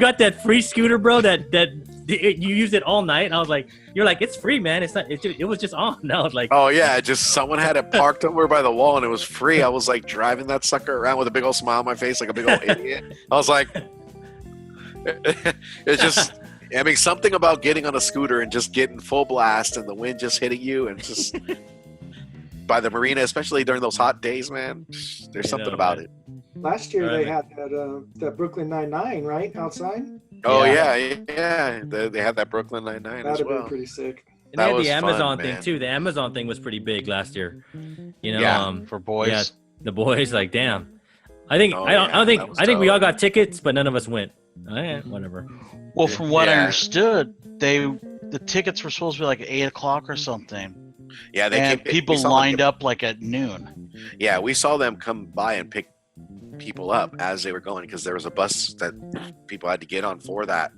got that free scooter, bro. That you used it all night. And I was like, you're like, it's free, man. It's not. It was just on. And I was like, oh yeah, just someone had it parked over by the wall and it was free. I was like driving that sucker around with a big old smile on my face, like a big old idiot. I was like, it's just. I mean, something about getting on a scooter and just getting full blast and the wind just hitting you and just by the marina, especially during those hot days, man. There's something about it. Last year they had that Brooklyn Nine-Nine, right, outside? Oh yeah. They had that Brooklyn Nine-Nine as That'd well. been pretty sick. and they had was the Amazon fun, thing man. too. The Amazon thing was pretty big last year. You know, Yeah, for boys. yeah, the boys, like, damn. I think Oh, I don't yeah, think that was I think we dope. all got tickets, but none of us went. Whatever. Well, from what I Yeah. understood, the tickets were supposed to be like 8 o'clock or something, Yeah, they and came, people we saw them lined get- up like at noon. Yeah, we saw them come by and pick people up as they were going because there was a bus that people had to get on for that.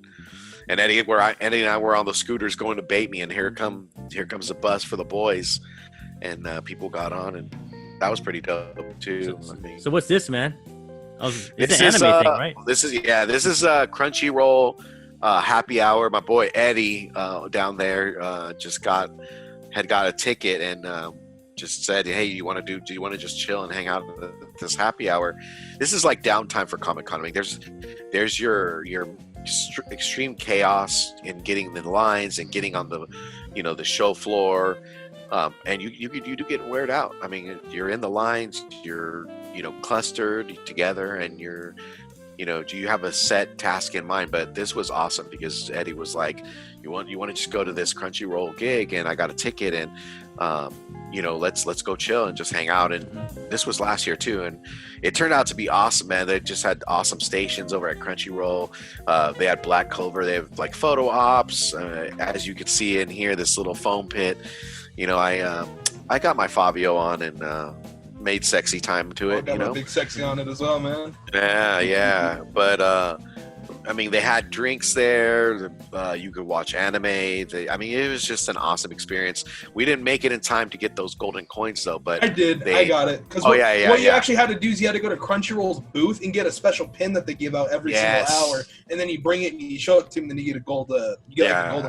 And Eddie and I were on the scooters going to bait me, and here comes the bus for the boys, and people got on, and that was pretty dope too. I mean, So what's this, man? It's this an is anime thing, right? This is Crunchyroll happy hour. My boy Eddie down there just got a ticket and just said, "Hey, do you want to just chill and hang out at this happy hour?" This is like downtime for Comic Con. I mean, there's your extreme chaos in getting the lines and getting on the show floor. And you do get weird out. I mean, you're in the lines, you're clustered together, and do you have a set task in mind? But this was awesome because Eddie was like, you want to just go to this Crunchyroll gig, and I got a ticket, and let's go chill and just hang out. And this was last year too, and it turned out to be awesome, man. They just had awesome stations over at Crunchyroll. They had Black Clover. They have like photo ops, as you can see in here, this little foam pit. I got my Fabio on and made sexy time to it. Got my big sexy on it as well, man. Yeah. But I mean, they had drinks there. You could watch anime. It was just an awesome experience. We didn't make it in time to get those golden coins though, but I did. I got it. Because what you actually had to do is you had to go to Crunchyroll's booth and get a special pin that they give out every single hour, and then you bring it and you show it to them, and then you get a golden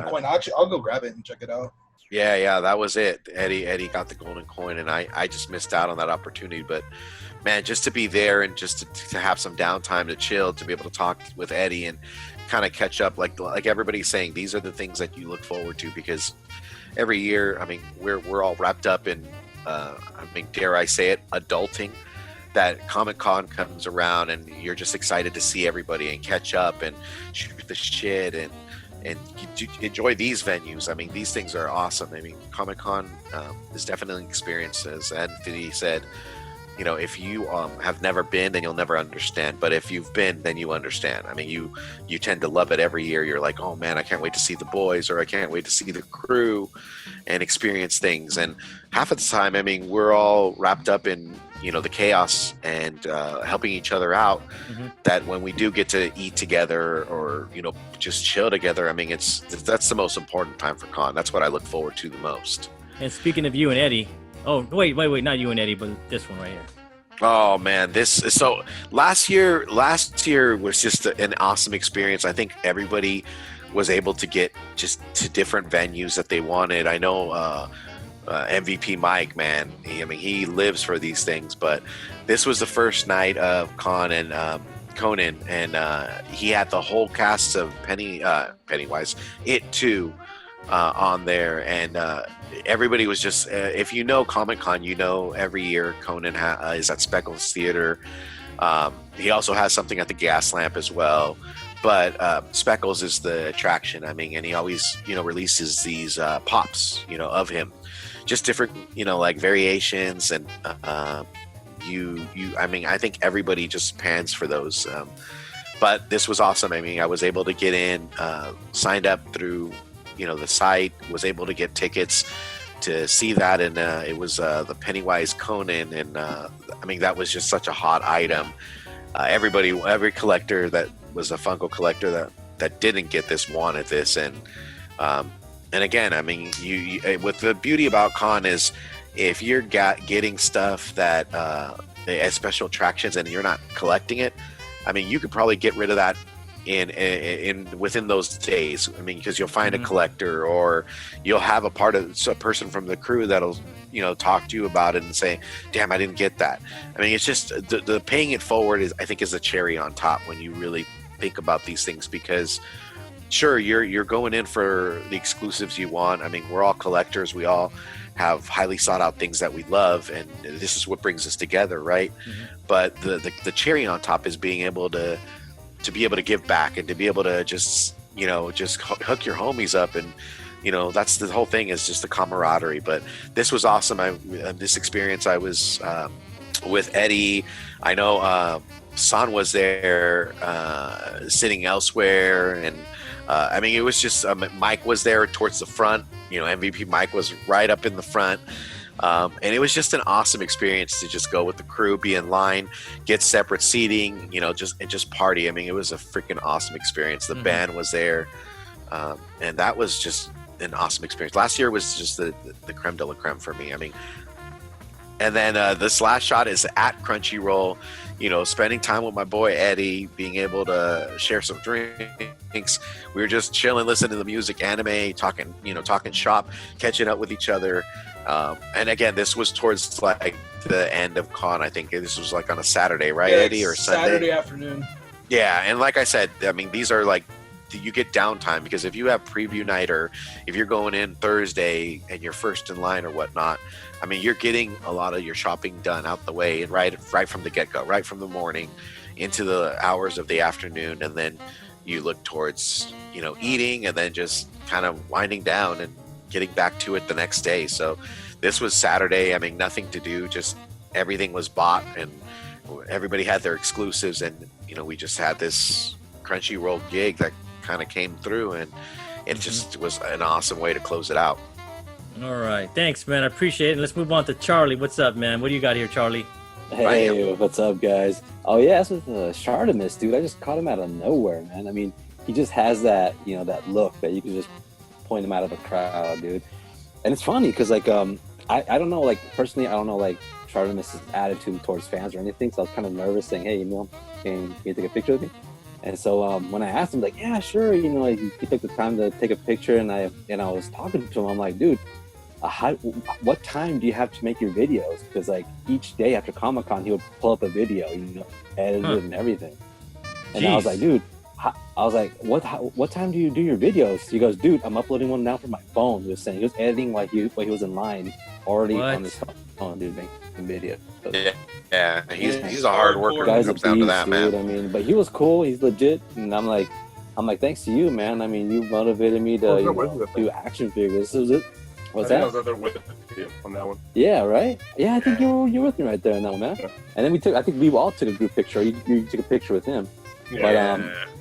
coin. I'll go grab it and check it out. Yeah, that was it. Eddie got the golden coin, and I just missed out on that opportunity. But man, just to be there and just to have some downtime to chill, to be able to talk with Eddie and kind of catch up, like everybody's saying, these are the things that you look forward to because every year, I mean, we're all wrapped up in, dare I say it, adulting. That Comic-Con comes around and you're just excited to see everybody and catch up and shoot the shit and you enjoy these venues. I mean, these things are awesome. I mean, Comic-Con is definitely an experience, as Anthony said. If you have never been, then you'll never understand. But if you've been, then you understand. I mean, you tend to love it every year. You're like, oh man, I can't wait to see the boys, or I can't wait to see the crew and experience things. And half of the time, I mean, we're all wrapped up in the chaos and helping each other out. Mm-hmm. That when we do get to eat together or just chill together, I mean, that's the most important time for con. That's what I look forward to the most. And speaking of you and Eddie, oh wait, not you and Eddie, but this one right here. Oh man, last year was just an awesome experience. I think everybody was able to get just to different venues that they wanted. I know MVP Mike, man, he lives for these things, but this was the first night of con and Conan, and he had the whole cast of Pennywise, It Too, on there, and everybody was just if you know Comic-Con, every year Conan is at Speckles Theater. He also has something at the Gas Lamp as well, but Speckles is the attraction. I mean, and he always releases these pops of him, just different like variations, and I think everybody just pans for those, but this was awesome. I mean, I was able to get in, signed up through the site, was able to get tickets to see that, and it was the Pennywise Conan, and that was just such a hot item. Every collector that was a Funko collector that that didn't get this wanted this. And again, I mean, you with the beauty about con is if you're getting stuff that as special attractions and you're not collecting it, I mean, you could probably get rid of that in within those days. I mean, because you'll find a collector, or you'll have a person from the crew that'll talk to you about it and say, damn, I didn't get that. I mean, it's just the paying it forward is, I think, is a cherry on top when you really think about these things, because sure, you're going in for the exclusives you want. I mean, we're all collectors, we all have highly sought out things that we love, and this is what brings us together, right? But the cherry on top is being able to be able to give back, and to be able to just hook your homies up, and that's the whole thing, is just the camaraderie. But this was awesome. This experience, I was with Eddie. I know San was there, sitting elsewhere, and I mean, it was just Mike was there towards the front. MVP Mike was right up in the front. And it was just an awesome experience to just go with the crew, be in line, get separate seating, just party. I mean, it was a freaking awesome experience. The band was there, and that was just an awesome experience. Last year was just the creme de la creme for me. I mean, and then this last shot is at Crunchyroll, spending time with my boy Eddie, being able to share some drinks. We were just chilling, listening to the music, anime, talking shop, catching up with each other. And again, this was towards like the end of con. I think this was like on a Saturday, right, Eddie, or Sunday? Saturday afternoon. Yeah, and like I said, I mean, these are like, you get downtime, because if you have preview night, or if you're going in Thursday and you're first in line or whatnot, I mean, you're getting a lot of your shopping done out the way, and right from the get-go, right from the morning into the hours of the afternoon, and then you look towards eating, and then just kind of winding down and getting back to it the next day. So this was Saturday. I mean, nothing to do, just everything was bought, and everybody had their exclusives, and we just had this Crunchyroll gig that kind of came through, and it just was an awesome way to close it out. All right, thanks, man. I appreciate it. And let's move on to Charlie. What's up, man? What do you got here, Charlie? Hey, what's up, guys? Oh yeah, that's with Shartimus, dude. I just caught him out of nowhere, man. I mean, he just has that, that look that you can just point him out of the crowd, dude. And it's funny because, like, I don't know, like, personally, I don't know, like, Shartimus' attitude towards fans or anything. So I was kind of nervous, saying, hey, can you take a picture with me? And so when I asked him, like, yeah, sure, like, he took the time to take a picture, and I was talking to him. I'm like, dude, what time do you have to make your videos? Because, like, each day after Comic-Con, he would pull up a video, edited and everything. And I was like, dude, what time do you do your videos? He goes, dude, I'm uploading one now from my phone. He was saying he was editing while he was in line, already on his phone, dude, making videos. Yeah, he's a hard worker. Guy's when it comes a down to beast, that, man. dude. I mean, but he was cool. He's legit, and I'm like, thanks to you, man. I mean, you motivated me to do action figures. This was it. What's that? I was there with you on that one. Yeah, right. Yeah, I think you're with me right there on that one, man. Yeah. And then I think we all took a group picture. You took a picture with him. Yeah.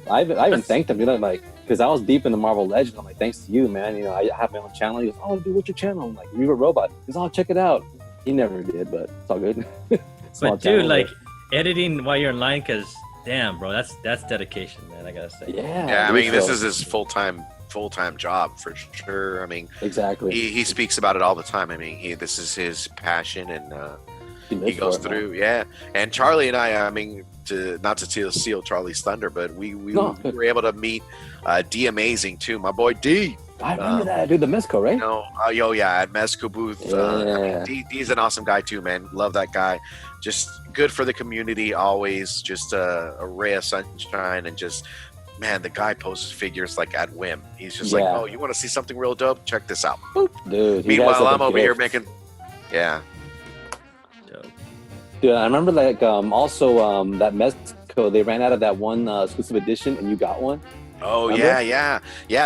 But I even thanked him, like, because I was deep in the Marvel Legends. I'm like, thanks to you, man. I have my own channel. He goes, oh, dude, what's your channel? I'm like, Reboot Robot. He goes, oh, check it out. He never did, but it's all good. But dude, like, editing while you're in line, because damn, bro, that's dedication, man. I gotta say. Yeah. I mean, this is his full-time job for sure. I mean, exactly. He speaks about it all the time. I mean, this is his passion, and he goes through. Man. Yeah, and Charlie and I mean, not to steal Charlie's thunder, but we were able to meet D Amazing too, my boy D. I remember that, dude. The Mezco, right? At Mezco booth. I mean, D's an awesome guy too, man. Love that guy. Just good for the community, always. Just a ray of sunshine, and just, man, the guy poses figures like at whim. He's just like, oh, you want to see something real dope? Check this out. Boop. Dude. Meanwhile, I'm over here making, Dude, I remember, like, also that Mezco, they ran out of that one exclusive edition, and you got one. Oh, remember? yeah.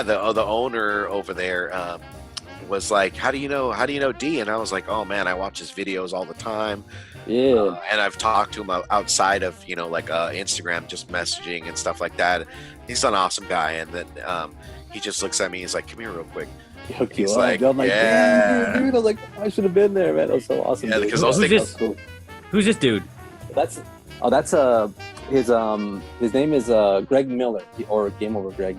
The owner over there was like, how do you know D? And I was like, oh man, I watch his videos all the time. Yeah. And I've talked to him outside of Instagram, just messaging and stuff like that. He's an awesome guy. And then he just looks at me. He's like, come here real quick. He's like, I'm like, yeah, dude. I was like, I should have been there, man. That was so awesome. Yeah, dude. because those things. Who's this dude? That's his name is Greg Miller, or Game Over Greg.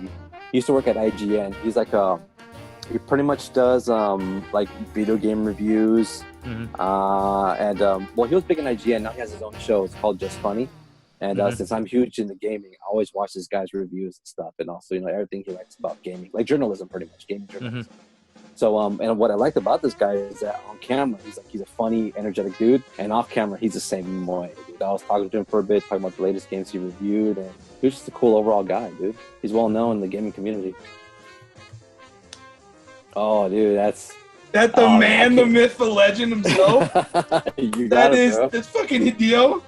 He used to work at IGN. He's like he pretty much does like video game reviews. Mhm. Well, he was big in IGN. Now he has his own show. It's called Just Funny. And Mhm. since I'm huge into gaming, I always watch this guy's reviews and stuff, and also everything he writes about gaming, like journalism, pretty much gaming journalism. So and what I liked about this guy is that on camera he's a funny, energetic dude, and off camera he's the same way. Dude. I was talking to him for a bit, talking about the latest games he reviewed, and he's just a cool overall guy, dude. He's well known in the gaming community. Oh, dude, that's That the man, the myth, the legend himself. you got That it, is bro. that's fucking Hideo.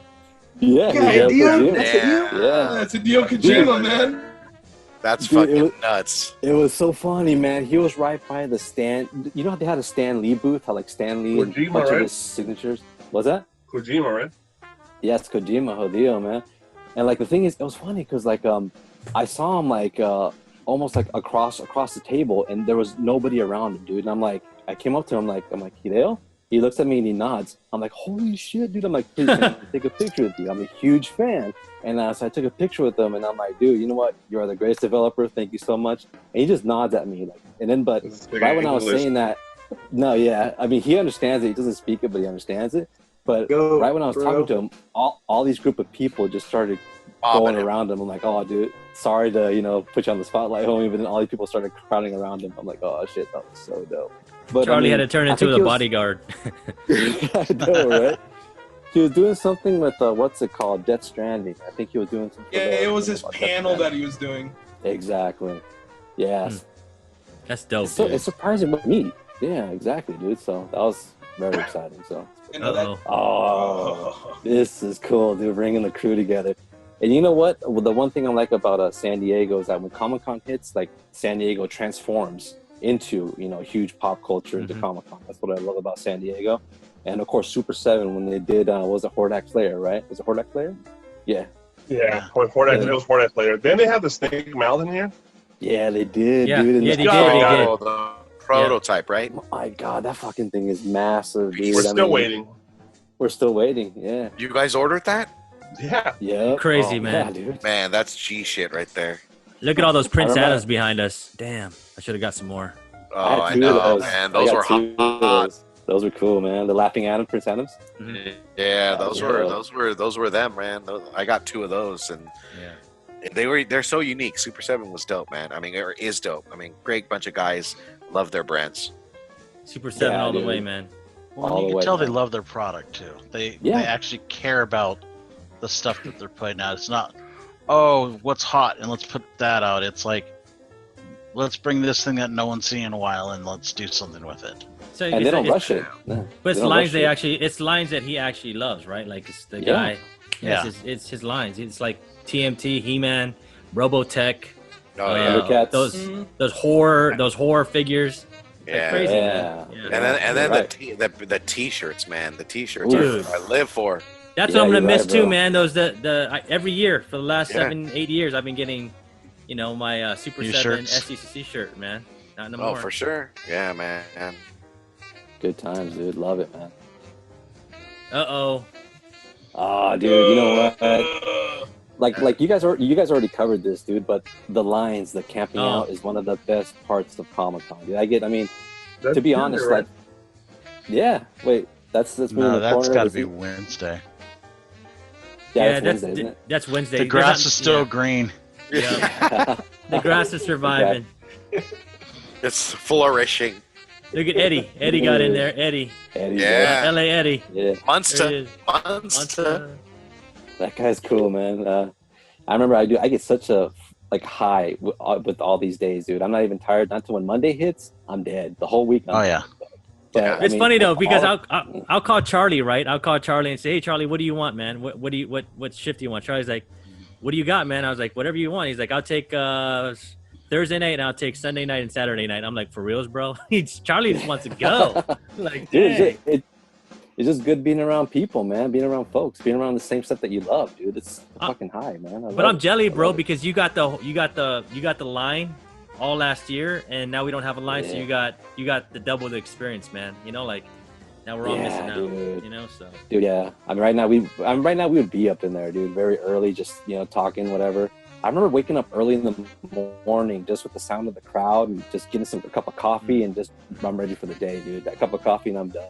Yeah, Yeah, Hideo Hideo, Kojima. that's Hideo. Yeah. That's Hideo Kojima, man. That's Dude, fucking nuts. It was so funny, man. He was right by the stand. You know how they had a Stan Lee booth? How like Stan Lee and a Kojima, bunch of right? his signatures. Was that? Kojima, right? Yes, Kojima, Hideo, man. And like the thing is, it was funny because like I saw him like almost like across the table, and there was nobody around him, dude. And I'm like, I came up to him like, Hideo. He looks at me and he nods. I'm like, holy shit, dude. I'm like, please can I take a picture with you. I'm a huge fan. And so I took a picture with him, and I'm like, dude, you know what? You are the greatest developer. Thank you so much. And he just nods at me, like, and then, but right when I was saying that, no, yeah, I mean, he understands it. He doesn't speak it, but he understands it. But Go, right when I was bro. talking to him, all these group of people just started going around him. I'm like, oh, dude, sorry to put you on the spotlight, homie. But then all these people started crowding around him. I'm like, oh shit, that was so dope. But Charlie had to turn into the bodyguard. I know, right? He was doing something with what's it called, Death Stranding. I think he was doing something. Yeah, it was his panel that he was doing. Exactly. Yeah. That's dope. So dude. it's surprising with me. Yeah, exactly, dude. So that was very exciting. So. Uh-oh. Oh, this is cool, dude. Bringing the crew together. And you know what? Well, the one thing I like about San Diego is that when Comic-Con hits, like San Diego transforms into huge pop culture into Comic-Con. That's what I love about San Diego. And of course, Super 7 when they did was it Hordak Slayer, right? Was it Hordak Slayer? Yeah. Yeah, it was Hordak later. Then they had the Snake Mountain here. Yeah, they did, Yeah. dude. And Yeah, they the- did. Oh, the prototype, right? Oh my god, that fucking thing is massive, dude. We're still waiting. We're still waiting. Yeah. You guys ordered that? Yeah. Yeah. Crazy, Oh, man. Yeah, dude. Man, that's G shit right there. Look at all those Prince remember- Adams behind us. Damn, I should have got some more. Oh, I had two know, of man. I Those got were two of hot. those. Those were cool, man. The Laughing Adam, Prince Adams. Yeah, those Yeah. were them, man. I got two of those, and they're so unique. Super 7 was dope, man. I mean, it is dope. I mean, great bunch of guys love their brands. Super 7 Yeah, all the dude. way, man. Well, All you the can way, tell they man. love their product too. They Yeah. actually care about the stuff that they're putting out. It's not, oh, what's hot and let's put that out. It's like, let's bring this thing that no one's seen in a while and let's do something with it. So And they don't rush it. No, But it's they don't lines rush it. it's lines that he actually loves, right? Like it's the Yeah. guy. Yeah. It's his lines. It's like TMT, He-Man, Robotech. Oh yeah, Thundercats. Those horror figures. yeah. Crazy, Yeah. man. Yeah. And then Right. the t-shirts, man. The t-shirts Dude. are what I live for. That's Yeah, what I'm gonna you're miss right, too, bro. man. Those every year for the last Yeah. 7-8 years, I've been getting, my Super New 7 shirts. SDCC shirt, man. Not no Oh, more. for sure. Yeah, man. Good times, dude. Love it, man. Uh-oh. Ah, dude. You know what? Like you guys already covered this, dude. But the lines, the camping Oh. out, is one of the best parts of Comic-Con. Dude, I mean, That's to be Tuesday, honest, right? like, yeah. Wait, that's me in No, the that's corner. got to Is be it- Wednesday. Yeah, it's that's Wednesday, isn't it? that's Wednesday. The There's grass not- is still yeah. green. Yeah. The grass is surviving. It's flourishing. Look at Eddie. Eddie got in there. Eddie. Eddie's Yeah. LA Eddie. there. Yeah, There he Monster. is. Monster. that guy's cool, man. I remember I get such a high with all these days, dude. I'm not even tired. Not till when Monday hits, I'm dead. The whole week. Oh yeah. But, Yeah. I It's mean, funny though because all- I'll call Charlie, right? I'll call Charlie and say, "Hey Charlie, what do you want, man? What shift do you want?" Charlie's like, "What do you got, man?" I was like, "Whatever you want." He's like, "I'll take Thursday night and I'll take Sunday night and Saturday night." I'm like, "For reals, bro?" Charlie just wants to go. Like, dude, dang. it's just good being around people, man. Being around folks, being around the same stuff that you love, dude. It's fucking high, man. But I'm jelly, bro, because you got the line all last year, and now we don't have a line, so Yeah. you got the double the experience, man. Now we're all Yeah, missing out. dude. You know, so Dude, yeah. I mean, right now we would be up in there, dude, very early, just talking, whatever. I remember waking up early in the morning just with the sound of the crowd and just getting a cup of coffee and just I'm ready for the day, dude. That cup of coffee and I'm done.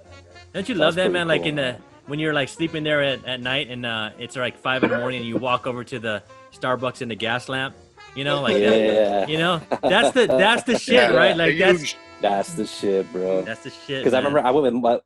don't you That's love that, pretty man? Like cool. when you're like sleeping there at night and it's like 5 a.m. and you walk over to the Starbucks in the gas lamp, you know, like that. Yeah. You know, that's the shit, Yeah, right? Like That's the shit, bro. that's the shit. Because I man. remember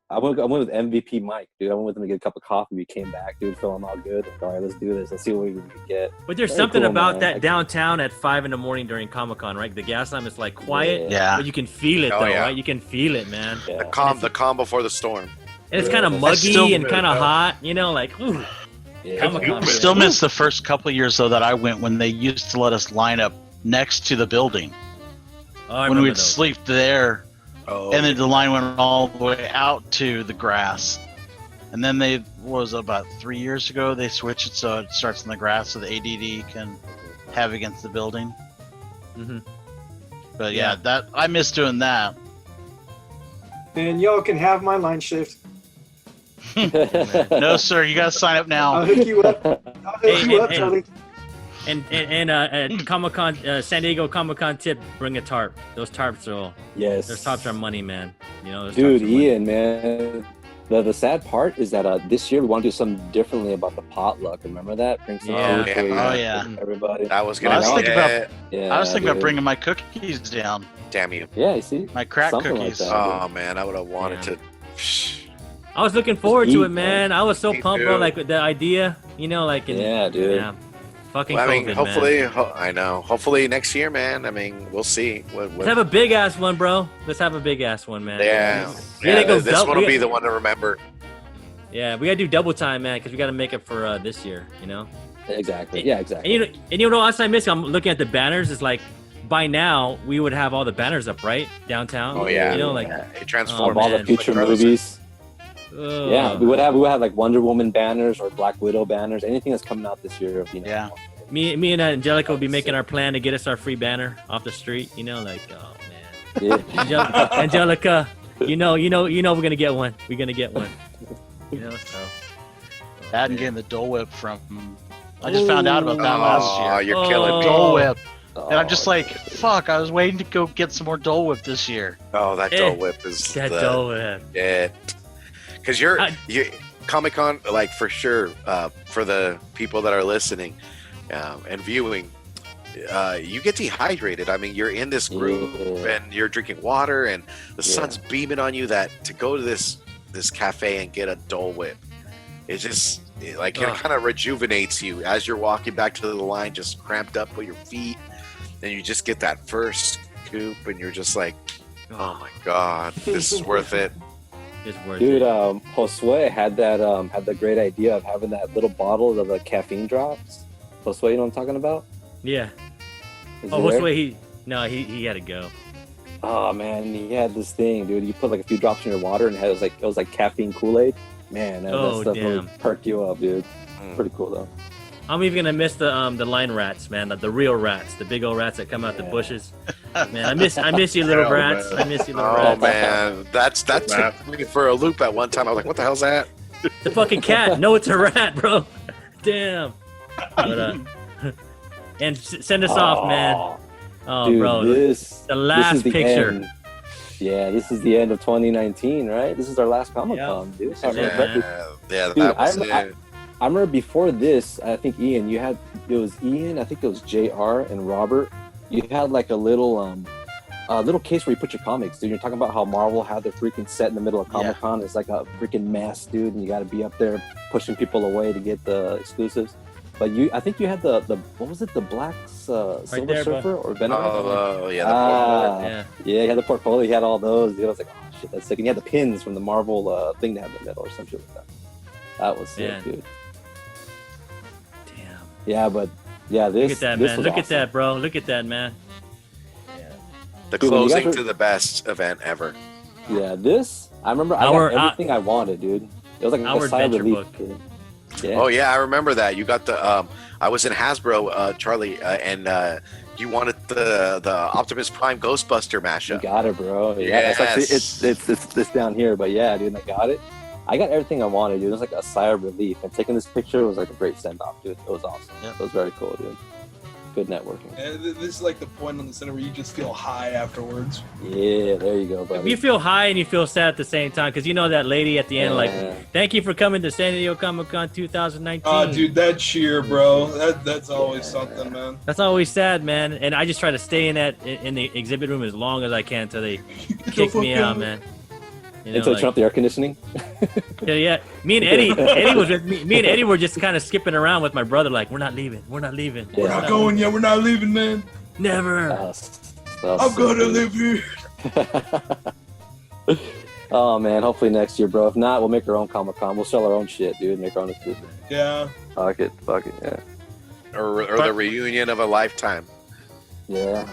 I went with MVP Mike, dude. I went with him to get a cup of coffee. We came back, dude, feeling all good. Like, all right, let's do this. Let's see what we can get. But there's Very something cool, about man. that Like- downtown at 5 a.m. during Comic-Con, right? The gas lamp is like quiet, Yeah. but you can feel it Oh, though, yeah. right? You can feel it, man. Yeah. The calm before the storm. And it's Yeah. kind of muggy still- and kind of hot, you know, like ooh. Yeah. Comic-Con. Still miss the first couple of years though that I went when they used to let us line up next to the building Oh, I when remember we'd those. sleep there, Oh, and then the line went all the way out to the grass. And then they was about 3 years ago they switched it so it starts in the grass so the ADD can have against the building. Mhm. But yeah, that I miss doing that. And y'all can have my line shift. No sir, you gotta sign up now. I'll hook you up. I'll hook Hey, you up, hey, Charlie. And at Comic-Con, San Diego Comic-Con tip, bring a tarp. Those tarps are Yes. those tarps are money, man. You know, those Dude, tarps are money. Ian, man. The sad part is that this year we want to do something differently about the potluck. Remember that? Bring some Yeah. food for Oh, yeah. everybody. that was I gonna was be thinking about- it. Yeah, I was thinking about dude. bringing my cookies down, Damn you. Yeah, you see, my crack Something like cookies. that. Oh man, I would have wanted Yeah. to. I was looking forward to eat, it, man. I was so Me pumped, bro. too. Like with the idea, you know, like in, Yeah, dude. yeah. Fucking Well, I mean, COVID, hopefully, man. I know. Hopefully next year, man. I mean, we'll see. Let's have a big ass one, bro. Let's have a big ass one, man. yeah, We gotta go this double- one will we- be the one to remember. Yeah, we gotta do double time, man, because we gotta make it for this year, you know. Exactly. Yeah, exactly. And you know what else I miss? I'm looking at the banners. It's like by now we would have all the banners up, right, downtown. Oh yeah, You know, like it Of transformed. all the man. future Like movies. ugh. Yeah, we would have like Wonder Woman banners or Black Widow banners. Anything that's coming out this year. Yeah. Me and Angelica will be making our plan to get us our free banner off the street. You know, like oh man, Yeah. Angelica, you know, we're gonna get one. We're gonna get one. You know, so. That and getting the Dole Whip from. I just found out about that last year. Oh, you're killing me. Dole Whip, Oh, and I'm just like, fuck. I was waiting to go get some more Dole Whip this year. Oh, that Eh, Dole Whip is That the Dole Whip. it. Because you Comic-Con, like for sure, for the people that are listening and viewing, you get dehydrated. I mean, you're in this group Yeah. and you're drinking water, and the Yeah. sun's beaming on you. That to go to this cafe and get a Dole Whip, it just it Ugh. kind of rejuvenates you as you're walking back to the line, just cramped up with your feet, and you just get that first scoop, and you're just like, oh my god, this is worth it. It's worth Dude, it. Josue had the great idea of having that little bottle of the caffeine drops. Josue, you know what I'm talking about? Yeah. Is Oh, he what's there? the way he had to go. Oh man, he had this thing, dude. You put like a few drops in your water, and it was like caffeine Kool-Aid. Man, that Oh, stuff damn. really perked you up, dude. Mm. Pretty cool though. I'm even gonna miss the line rats, man. The real rats, the big old rats that come out the Yeah. bushes. Man, I miss you, little Oh, rats. man. I miss you, little Oh rats. man, that took me for a loop at one time. I was like, "What the hell's that?" The fucking cat. No, it's a rat, bro. Damn. But, and send us off, man. Oh, dude, bro. this the last is the picture. end. Yeah, this is the end of 2019, right? This is our last Comic Con, dude. So, Yeah, yeah, Dude, that was I it. remember before this, I think Ian, it was Ian, I think it was JR and Robert. You had like a little case where you put your comics, dude. You're talking about how Marvel had their freaking set in the middle of Comic Con. It's like a freaking mess, dude, and you got to be up there pushing people away to get the exclusives. But I think you had the what was it, the Black Silver there, Surfer or Venom? Oh yeah, Yeah. Yeah, he had the portfolio. He had all those. Dude, I was like, oh shit, that's sick. And he had the pins from the Marvel thing to have in the middle or some shit like that. That was sick, Man. dude. Damn. Yeah, but yeah, this. Look at that, this man. was Look at awesome. that, bro. Look at that, man. the Dude, when you guys closing were- to the best event ever. Yeah, this. I remember I Our- got everything I wanted, dude. It was like our a sigh of adventure relief. book. Dude. Yeah. Oh yeah, I remember that. You got the. I was in Hasbro, Charlie, and you wanted the Optimus Prime Ghostbuster You mashup. got it, bro. Yeah, it's actually Yes. it's down here, but yeah, dude, I got it. I got everything I wanted, dude. It was like a sigh of relief, and taking this picture was like a great send off, dude. It was awesome. Yep. It was very cool, dude. Good networking. And this is like the point on the center where you just feel high afterwards. Yeah, there you go, buddy. You feel high and you feel sad at the same time because you know that lady at the end, Yeah. like, thank you for coming to San Diego Comic-Con 2019. Oh, dude, that cheer, bro. That's always something, man. That's always sad, man. And I just try to stay in the exhibit room as long as I can until they kick me out, man. You know, Until like- turn up the air conditioning. yeah. Me and Eddie was with me. Me and Eddie were just kind of skipping around with my brother, like, we're not leaving. We're not going yet. We're not leaving, man. Never. I'm gonna live here. Oh man, hopefully next year, bro. If not, we'll make our own Comic Con. We'll sell our own shit, dude. Make our own exclusive. Yeah. Fuck it, yeah. Or the reunion of a lifetime. Yeah.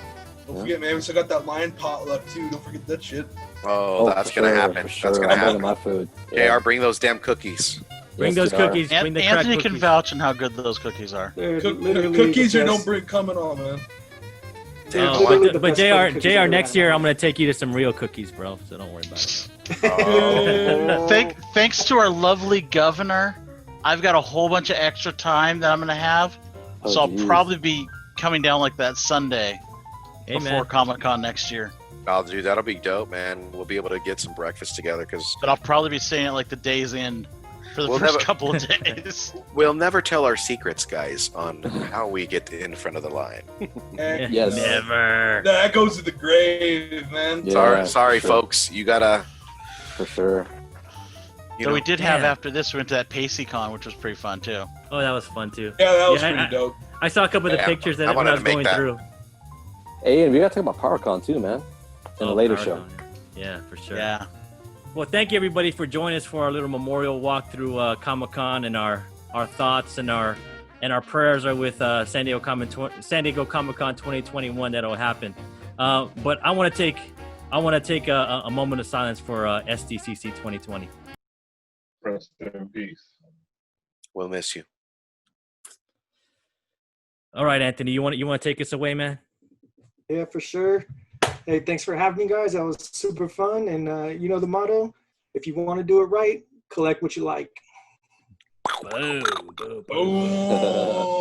Don't forget, man. We still got that lion pot left too. Don't forget that shit. Oh, that's for gonna sure, happen. for sure. That's gonna I'm bringing happen. my food. JR, bring those damn cookies. Bring Yes, those they are. cookies. Bring the crack Anthony can cookies. vouch on how good those cookies are. They're Cook, literally cookies the or best. don't bring coming on, man. They're Oh, literally the but best fucking cookies JR, I've next ever year had. I'm gonna take you to some real cookies, bro. So don't worry about it. Oh. Thanks to our lovely governor, I've got a whole bunch of extra time that I'm gonna have, Oh, so I'll geez. probably be coming down like that Sunday Hey, before man. Comic Con next year. Oh, dude, that'll be dope, man. We'll be able to get some breakfast together because But I'll probably be staying at like the Days Inn for the We'll first never- couple of days. we'll never tell our secrets, guys, on how we get in front of the line. Heck Yes. no. Never. That goes to the grave, man. Yeah, sorry, for sure. folks. You gotta. For sure. You So know, we did have man. after this, we went to that PaceyCon, which was pretty fun too. Oh, that was fun too. Yeah, that was Yeah, pretty dope. I saw a couple of the Yeah, pictures that I when wanted I to was make going that. through. Hey, and we gotta talk about PowerCon too, man. In the later show. PowerCon. Yeah, for sure. Yeah. Well, thank you everybody for joining us for our little memorial walk through Comic-Con, and our thoughts and our prayers are with San Diego Comic-Con 2021 that'll happen. But I want to take a moment of silence for SDCC 2020. Rest in peace. we'll miss you. All right, Anthony, you want to take us away, man? Yeah, for sure. Hey, thanks for having me, guys. That was super fun. And you know the motto: if you want to do it right, collect what you like. Boom, boom, boom. Oh.